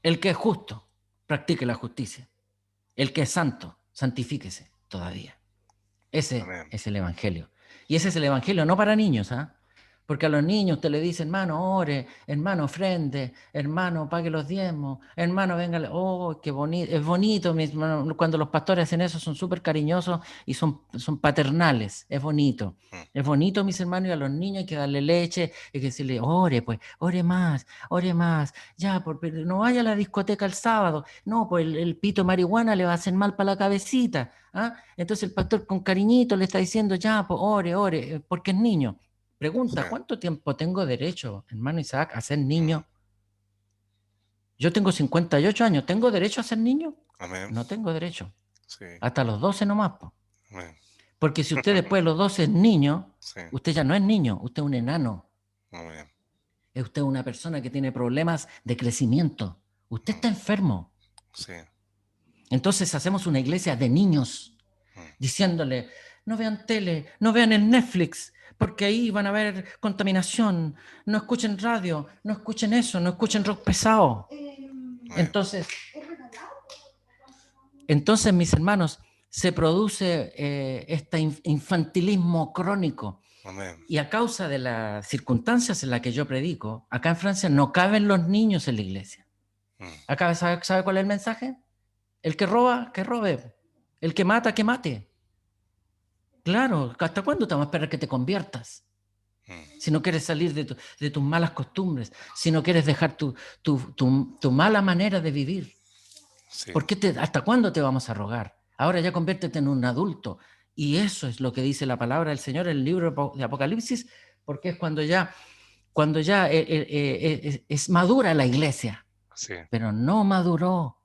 El que es justo, practique la justicia. El que es santo, santifíquese todavía. Ese Amén. es el evangelio. Y ese es el evangelio no para niños, ¿ah? Porque a los niños usted le dice, hermano, ore, hermano, ofrende, hermano, pague los diezmos, hermano, venga, oh, qué bonito, es bonito, mis hermanos, cuando los pastores hacen eso son súper cariñosos y son paternales, es bonito, mis hermanos, y a los niños hay que darle leche, hay que decirle, ore, pues, ore más, ya, pero no vaya a la discoteca el sábado, no, pues el pito de marihuana le va a hacer mal para la cabecita, ¿ah? Entonces el pastor con cariñito le está diciendo, ya, pues, ore, porque es niño. Pregunta, ¿cuánto tiempo tengo derecho, hermano Isaac, a ser niño? Yo tengo 58 años, ¿tengo derecho a ser niño? Amén. No tengo derecho. Sí. Hasta los 12 nomás. Amén. Porque si usted después de los 12 es niño, Sí. usted ya no es niño, usted es un enano. Amén. Es usted una persona que tiene problemas de crecimiento. Usted está enfermo. Sí. Entonces hacemos una iglesia de niños, diciéndole, no vean tele, no vean el Netflix, porque ahí van a ver contaminación, no escuchen radio, no escuchen eso, no escuchen rock pesado. Entonces, mis hermanos, se produce este infantilismo crónico. Amén. Y a causa de las circunstancias en las que yo predico, acá en Francia no caben los niños en la iglesia. Acá, ¿sabe cuál es el mensaje? El que roba, que robe. El que mata, que mate. Claro, ¿hasta cuándo te vamos a esperar que te conviertas? Si no quieres salir de tus malas costumbres, si no quieres dejar tu mala manera de vivir. Sí. ¿Por qué ¿hasta cuándo te vamos a rogar? Ahora ya conviértete en un adulto. Y eso es lo que dice la palabra del Señor en el libro de Apocalipsis, porque es cuando ya es madura la iglesia. Sí. Pero no maduró.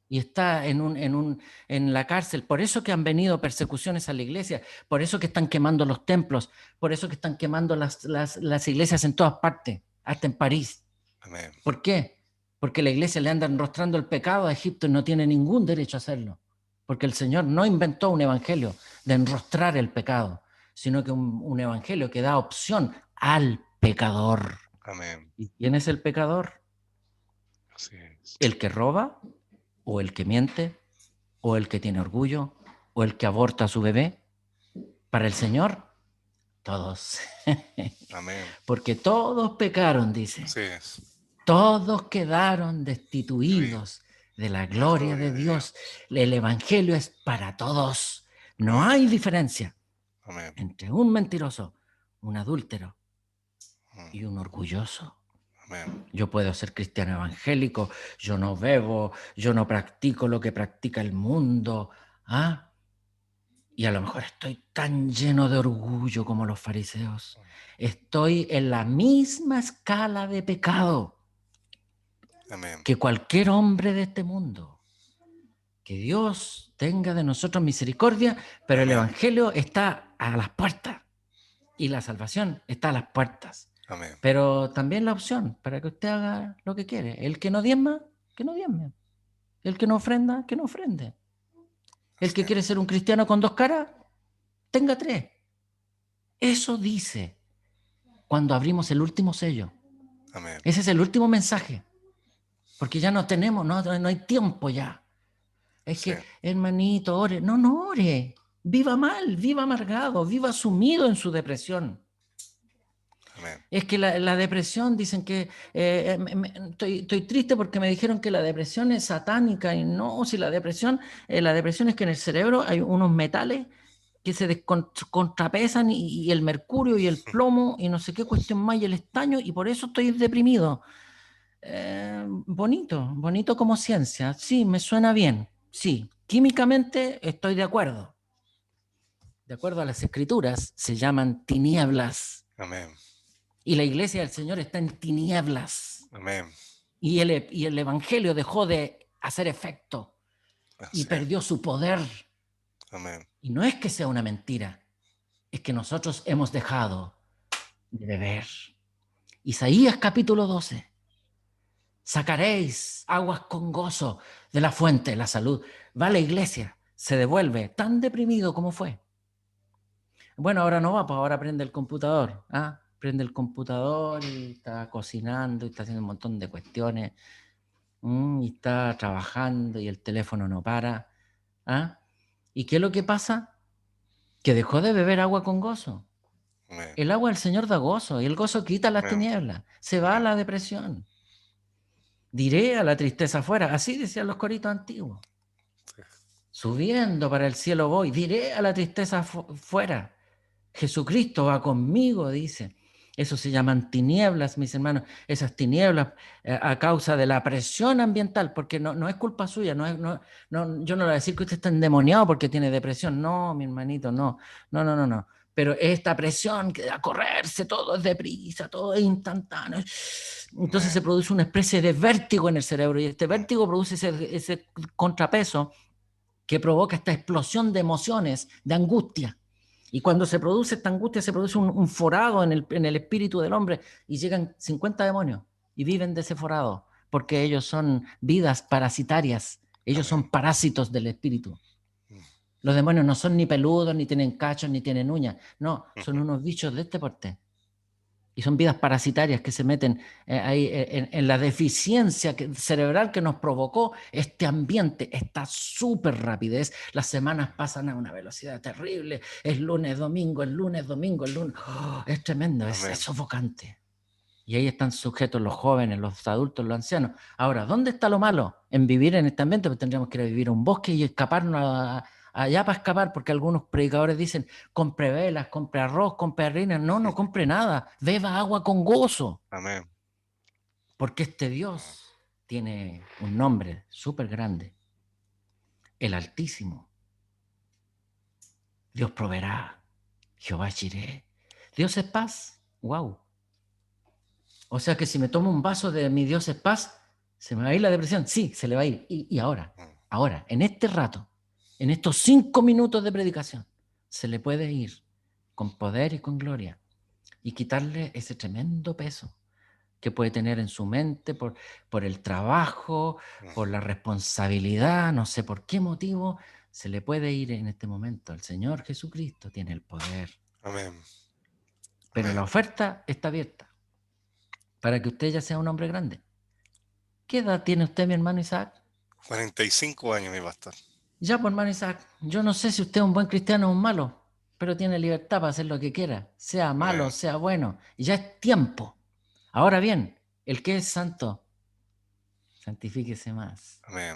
Y está en la cárcel. Por eso que han venido persecuciones a la iglesia, por eso que están quemando los templos, por eso que están quemando las iglesias en todas partes, hasta en París. Amén. ¿Por qué? Porque la iglesia le anda enrostrando el pecado a Egipto y no tiene ningún derecho a hacerlo. Porque el Señor no inventó un evangelio de enrostrar el pecado, sino que un evangelio que da opción al pecador. Amén. ¿Y quién es el pecador? Así es. ¿El que roba? ¿O el que miente? ¿O el que tiene orgullo? ¿O el que aborta a su bebé? Para el Señor, todos. Amén. Porque todos pecaron, dice. Así es. Todos quedaron destituidos de la gloria de Dios. El evangelio es para todos. No hay diferencia. Amén. entre un mentiroso, un adúltero Mm. y un orgulloso. Amén. Yo puedo ser cristiano evangélico, yo no bebo, yo no practico lo que practica el mundo. ¿Ah? Y a lo mejor estoy tan lleno de orgullo como los fariseos. Estoy en la misma escala de pecado Amén. que cualquier hombre de este mundo. Que Dios tenga de nosotros misericordia, pero el Amén. evangelio está a las puertas y la salvación está a las puertas. Amén. Pero también la opción para que usted haga lo que quiere. El que no diezma, que no diezme. El que no ofrenda, que no ofrende. El que Así. quiere ser un cristiano con dos caras, tenga tres. Eso dice cuando abrimos el último sello. Amén. Ese es el último mensaje. Porque ya no tenemos, no hay tiempo ya. Es Sí. que, hermanito, ore. No ore. Viva mal, viva amargado, viva sumido en su depresión. Amén. Es que la depresión, dicen que estoy triste porque me dijeron que la depresión es satánica y no, si la depresión es que en el cerebro hay unos metales que se descontrapesan y el mercurio y el plomo y no sé qué cuestión más y el estaño y por eso estoy deprimido. Bonito como ciencia, sí, me suena bien, sí, químicamente estoy de acuerdo. De acuerdo a las escrituras, se llaman tinieblas. Amén. Y la iglesia del Señor está en tinieblas. Amén. Y el evangelio dejó de hacer efecto y Así. perdió su poder. Amén. Y no es que sea una mentira, es que nosotros hemos dejado de beber. Isaías capítulo 12. Sacaréis aguas con gozo de la fuente de la salud. Va a la iglesia, se devuelve tan deprimido como fue. Bueno, ahora no va, pues ahora prende el computador. ¿Ah? Prende el computador y está cocinando y está haciendo un montón de cuestiones. Y está trabajando y el teléfono no para. ¿Ah? ¿Y qué es lo que pasa? Que dejó de beber agua con gozo. Amén. El agua del Señor da gozo y el gozo quita las Amén. tinieblas. Se va a la depresión. Diré a la tristeza afuera. Así decían los coritos antiguos. Sí. Subiendo para el cielo voy. Diré a la tristeza fuera. Jesucristo va conmigo, dice. Eso se llaman tinieblas, mis hermanos. Esas tinieblas a causa de la presión ambiental, porque no es culpa suya. Yo no le voy a decir que usted está endemoniado porque tiene depresión. No, mi hermanito, no. No. Pero esta presión que a correrse, todo es deprisa, todo es instantáneo. Entonces se produce una especie de vértigo en el cerebro y este vértigo produce ese contrapeso que provoca esta explosión de emociones, de angustia. Y cuando se produce esta angustia, se produce un forado en el espíritu del hombre y llegan 50 demonios y viven de ese forado, porque ellos son vidas parasitarias, ellos son parásitos del espíritu. Los demonios no son ni peludos, ni tienen cachos, ni tienen uñas, no, son unos bichos de este porte. Y son vidas parasitarias que se meten ahí en la deficiencia cerebral que nos provocó este ambiente, esta súper rapidez. Las semanas pasan a una velocidad terrible. Es lunes, domingo, es lunes, domingo, es lunes. Oh, es tremendo, es sofocante. Y ahí están sujetos los jóvenes, los adultos, los ancianos. Ahora, ¿dónde está lo malo en vivir en este ambiente? Pues tendríamos que ir a vivir a un bosque y escaparnos allá para escapar, porque algunos predicadores dicen, compre velas, compre arroz, compre harina. No compre nada. Beba agua con gozo. Amén. Porque este Dios tiene un nombre súper grande. El Altísimo. Dios proveerá. Jehová Jireh. Dios es paz. Wow. O sea que si me tomo un vaso de mi Dios es paz, ¿se me va a ir la depresión? Sí, se le va a ir. Y ahora, en este rato, en estos 5 minutos de predicación, se le puede ir con poder y con gloria y quitarle ese tremendo peso que puede tener en su mente por el trabajo, por la responsabilidad, no sé por qué motivo, se le puede ir en este momento. El Señor Jesucristo tiene el poder. Amén. Pero la oferta está abierta para que usted ya sea un hombre grande. ¿Qué edad tiene usted, mi hermano Isaac? 45 años, mi pastor. Ya, pues, hermano Isaac, yo no sé si usted es un buen cristiano o un malo, pero tiene libertad para hacer lo que quiera, sea malo, Amén. sea bueno, y ya es tiempo. Ahora bien, el que es santo, santifíquese más. Amén.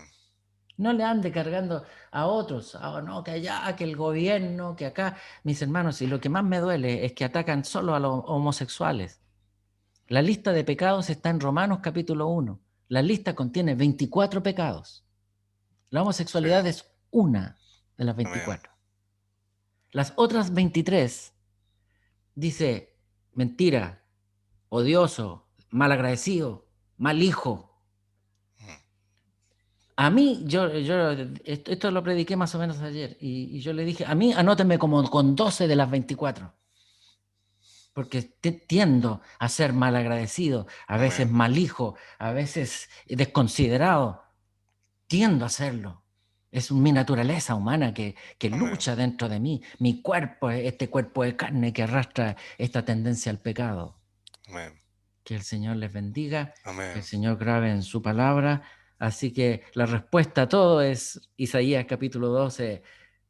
No le ande cargando a otros, no, que allá, que el gobierno, que acá. Mis hermanos, y lo que más me duele es que atacan solo a los homosexuales. La lista de pecados está en Romanos capítulo 1. La lista contiene 24 pecados. La Sí, homosexualidad es una de las amén, 24. Las otras 23 dice mentira, odioso, malagradecido, mal hijo. mm, A mí, esto lo prediqué más o menos ayer, y yo le dije, a mí anótenme como con 12 de las 24, porque tiendo a ser malagradecido, a veces amén, mal hijo, a veces desconsiderado, tiendo a hacerlo. Es mi naturaleza humana que amén, lucha dentro de mí, mi cuerpo, este cuerpo de carne que arrastra esta tendencia al pecado. amén, Que el Señor les bendiga, que el amén, Señor grabe en su palabra. Así que la respuesta a todo es Isaías capítulo 12.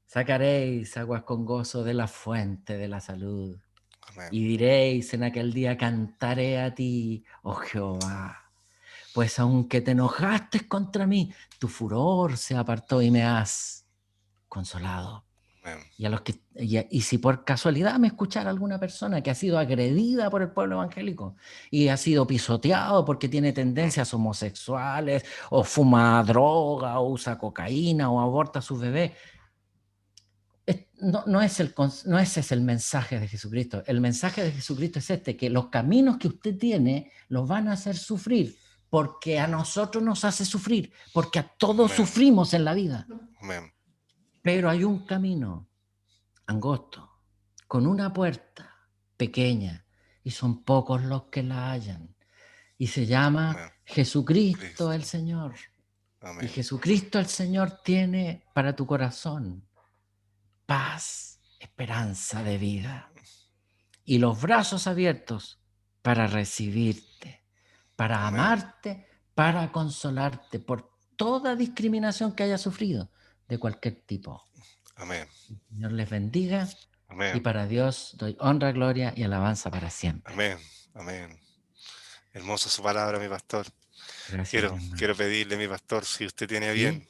Sacaréis aguas con gozo de la fuente de la salud. amén, Y diréis en aquel día, cantaré a ti, oh Jehová. Pues aunque te enojaste contra mí, tu furor se apartó y me has consolado. amén, Y, y si por casualidad me escuchara alguna persona que ha sido agredida por el pueblo evangélico y ha sido pisoteado porque tiene mm, tendencias homosexuales o fuma droga o usa cocaína o aborta a sus bebés, no ese es el mensaje de Jesucristo. El mensaje de Jesucristo es este, que los caminos que usted tiene los van a hacer sufrir porque a nosotros nos hace sufrir, porque a todos amén, sufrimos en la vida. amén, Pero hay un camino angosto, con una puerta pequeña, y son pocos los que la hallan. Y se llama amén, Jesucristo el Cristo, Señor. Y amén, Jesucristo el Señor tiene para tu corazón paz, esperanza de vida y los brazos abiertos para recibirte, para amén, amarte, para consolarte por toda discriminación que haya sufrido de cualquier tipo. amén, El Señor les bendiga. Y amén, para Dios doy honra, gloria y alabanza para siempre. amén, amén. Hermosa su palabra, mi pastor. Gracias, mi Quiero hermano. pedirle, mi pastor, si usted tiene ¿Sí? bien,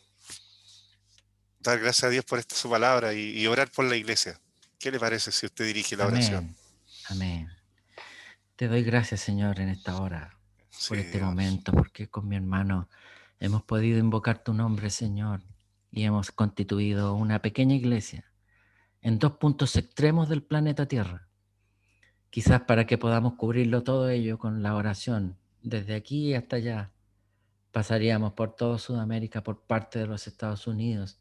dar gracias a Dios por esta su palabra y orar por la iglesia. ¿Qué le parece si usted dirige la oración? Amén. Amén. Te doy gracias, Señor, en esta hora, Sí, por este Dios. momento, porque con mi hermano hemos podido invocar tu nombre, Señor, y hemos constituido una pequeña iglesia en dos puntos extremos del planeta Tierra. Quizás para que podamos cubrirlo todo ello con la oración, desde aquí hasta allá. Pasaríamos por toda Sudamérica, por parte de los Estados Unidos.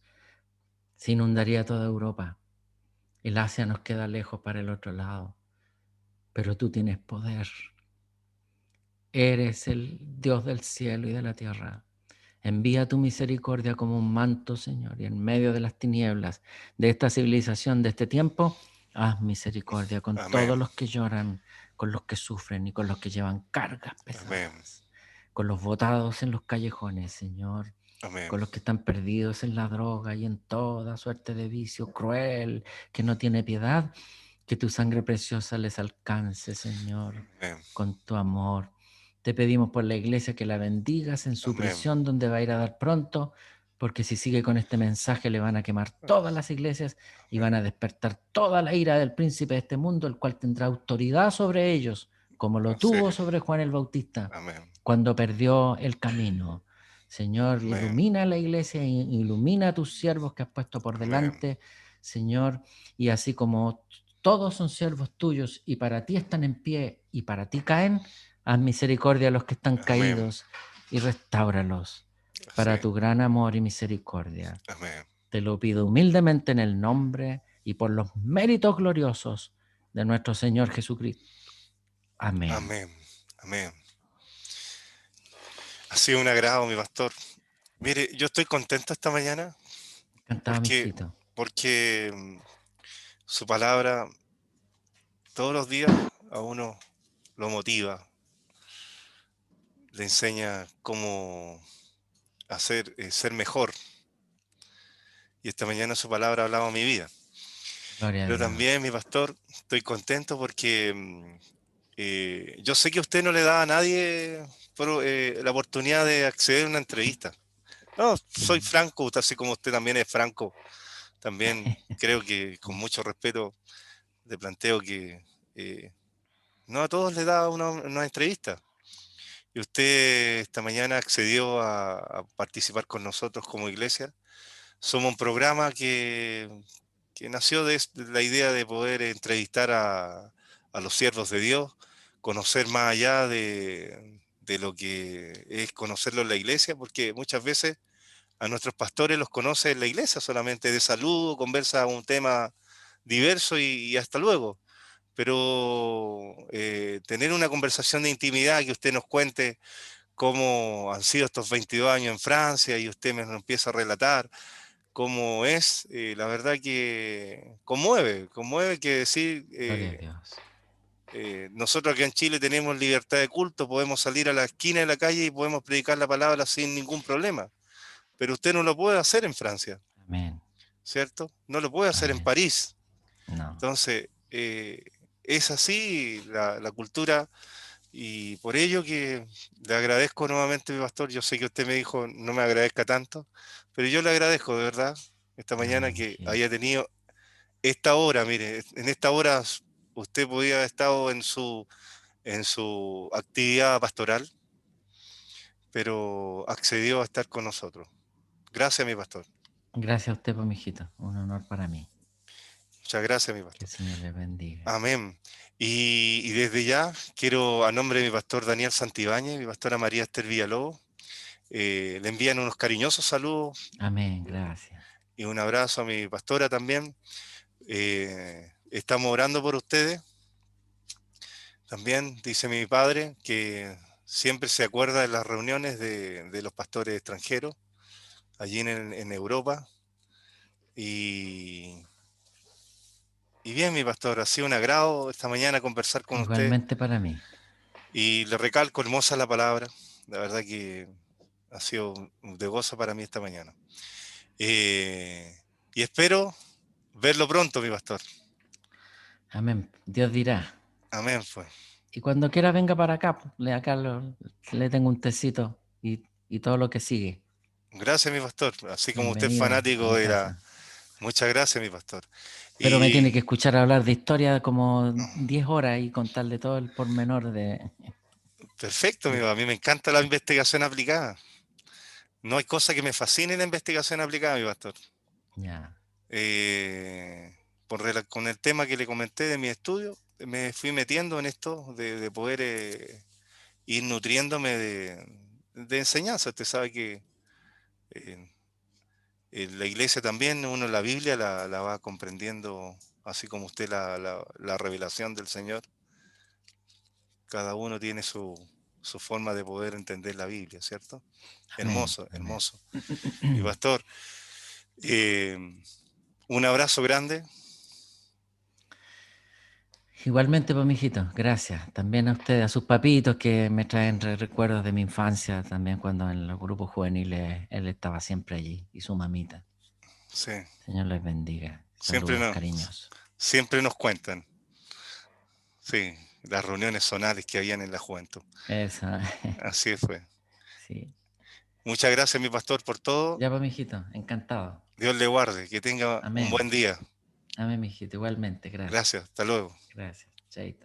Se inundaría toda Europa. El Asia nos queda lejos para el otro lado. Pero tú tienes poder. Eres el Dios del cielo y de la tierra. Envía tu misericordia como un manto, Señor, y en medio de las tinieblas de esta civilización, de este tiempo, haz misericordia con Amén, todos los que lloran, con los que sufren y con los que llevan cargas amén, pesadas, con los botados en los callejones, Señor, amén, con los que están perdidos en la droga y en toda suerte de vicio cruel que no tiene piedad. Que tu sangre preciosa les alcance, Señor, amén, con tu amor. Te pedimos por la iglesia que la bendigas en su amén, prisión donde va a ir a dar pronto, porque si sigue con este mensaje le van a quemar todas las iglesias y amén. van a despertar toda la ira del príncipe de este mundo, el cual tendrá autoridad sobre ellos, como lo Así tuvo es. sobre Juan el Bautista Amén, cuando perdió el camino. Señor, amén, ilumina la iglesia, ilumina a tus siervos que has puesto por amén, delante, Señor, y así como todos son siervos tuyos y para ti están en pie y para ti caen, haz misericordia a los que están amén. caídos y restáuralos Así para es. tu gran amor y misericordia. Amén, Te lo pido humildemente en el nombre y por los méritos gloriosos de nuestro Señor Jesucristo. Amén. amén, amén. Ha sido un agrado, mi pastor. Mire, yo estoy contento esta mañana Cantaba mi porque, hijito. porque su palabra todos los días a uno lo motiva, le enseña cómo hacer, ser mejor. Y esta mañana su palabra hablaba a mi vida. Gloria a Pero Dios. también, mi pastor, estoy contento porque yo sé que usted no le da a nadie la oportunidad de acceder a una entrevista. No, soy franco, así como usted también es franco. También creo que con mucho respeto le planteo que no a todos les da una entrevista. Y usted esta mañana accedió a participar con nosotros como iglesia. Somos un programa que nació de la idea de poder entrevistar a los siervos de Dios, conocer más allá de lo que es conocerlo en la iglesia, porque muchas veces a nuestros pastores los conoce en la iglesia solamente de saludo, conversa un tema diverso y hasta luego. Pero tener una conversación de intimidad, que usted nos cuente cómo han sido estos 22 años en Francia y usted me lo empieza a relatar cómo es, la verdad que conmueve que decir, Gloria a Dios. nosotros aquí en Chile tenemos libertad de culto, podemos salir a la esquina de la calle y podemos predicar la palabra sin ningún problema, pero usted no lo puede hacer en Francia, Amén. ¿cierto? No lo puede hacer en Amén. París. No. Entonces, es así la cultura. Y por ello que le agradezco nuevamente, mi pastor. Yo sé que usted me dijo no me agradezca tanto, pero yo le agradezco de verdad esta mañana No, que mijito. haya tenido esta hora. Mire, en esta hora usted podía haber estado en su actividad pastoral, pero accedió a estar con nosotros. Gracias, mi pastor. Gracias a usted, pues, mijito. Un honor para mí. Muchas gracias, mi Que pastor. el Señor le bendiga. Amén. Y desde ya quiero, a nombre de mi pastor Daniel Santibáñez, mi pastora María Esther Villalobos, le envían unos cariñosos saludos Amén. Gracias. y un abrazo a mi pastora también. Estamos orando por ustedes. También dice mi padre que siempre se acuerda de las reuniones de los pastores extranjeros allí en Europa. Y, y bien, mi pastor, ha sido un agrado esta mañana conversar con usted. Igualmente para mí. Y le recalco, hermosa la palabra. La verdad que ha sido de gozo para mí esta mañana. Eh, y espero verlo pronto, mi pastor. Amén. Dios dirá. Amén, pues. Y cuando quiera venga para acá, pues, le tengo un tecito y todo lo que sigue. Gracias, mi pastor. Así como usted es Bienvenido a fanático mi de la... casa. Muchas gracias, mi pastor. Pero me tiene que Y escuchar hablar de historia como 10 horas y contarle todo el pormenor perfecto, de- a mí me encanta la investigación aplicada. No hay cosa que me fascine la investigación aplicada, mi pastor. Ya. Eh, con el tema que le comenté de mi estudio, me fui metiendo en esto de poder ir nutriéndome de enseñanza. Usted sabe que eh, en la iglesia también, uno la Biblia la va comprendiendo así como usted la revelación del Señor. Cada uno tiene su forma de poder entender la Biblia, ¿cierto? Amén. Hermoso, Amén. hermoso. Y pastor, eh, un abrazo grande. Igualmente, pues, mijito, gracias. También a usted, a sus papitos que me traen recuerdos de mi infancia, también cuando en los grupos juveniles él estaba siempre allí y su mamita. Sí, Señor les bendiga. siempre Saludos nos, cariñosos. siempre nos cuentan. Sí, las reuniones zonales que habían en la juventud. Esa, Así fue. sí. Muchas gracias, mi pastor, por todo. Ya, pues, mijito, encantado. Dios le guarde, que tenga un Amén. buen día. Amén, mijito, igualmente. Gracias. Gracias, hasta luego. Gracias. Chaito.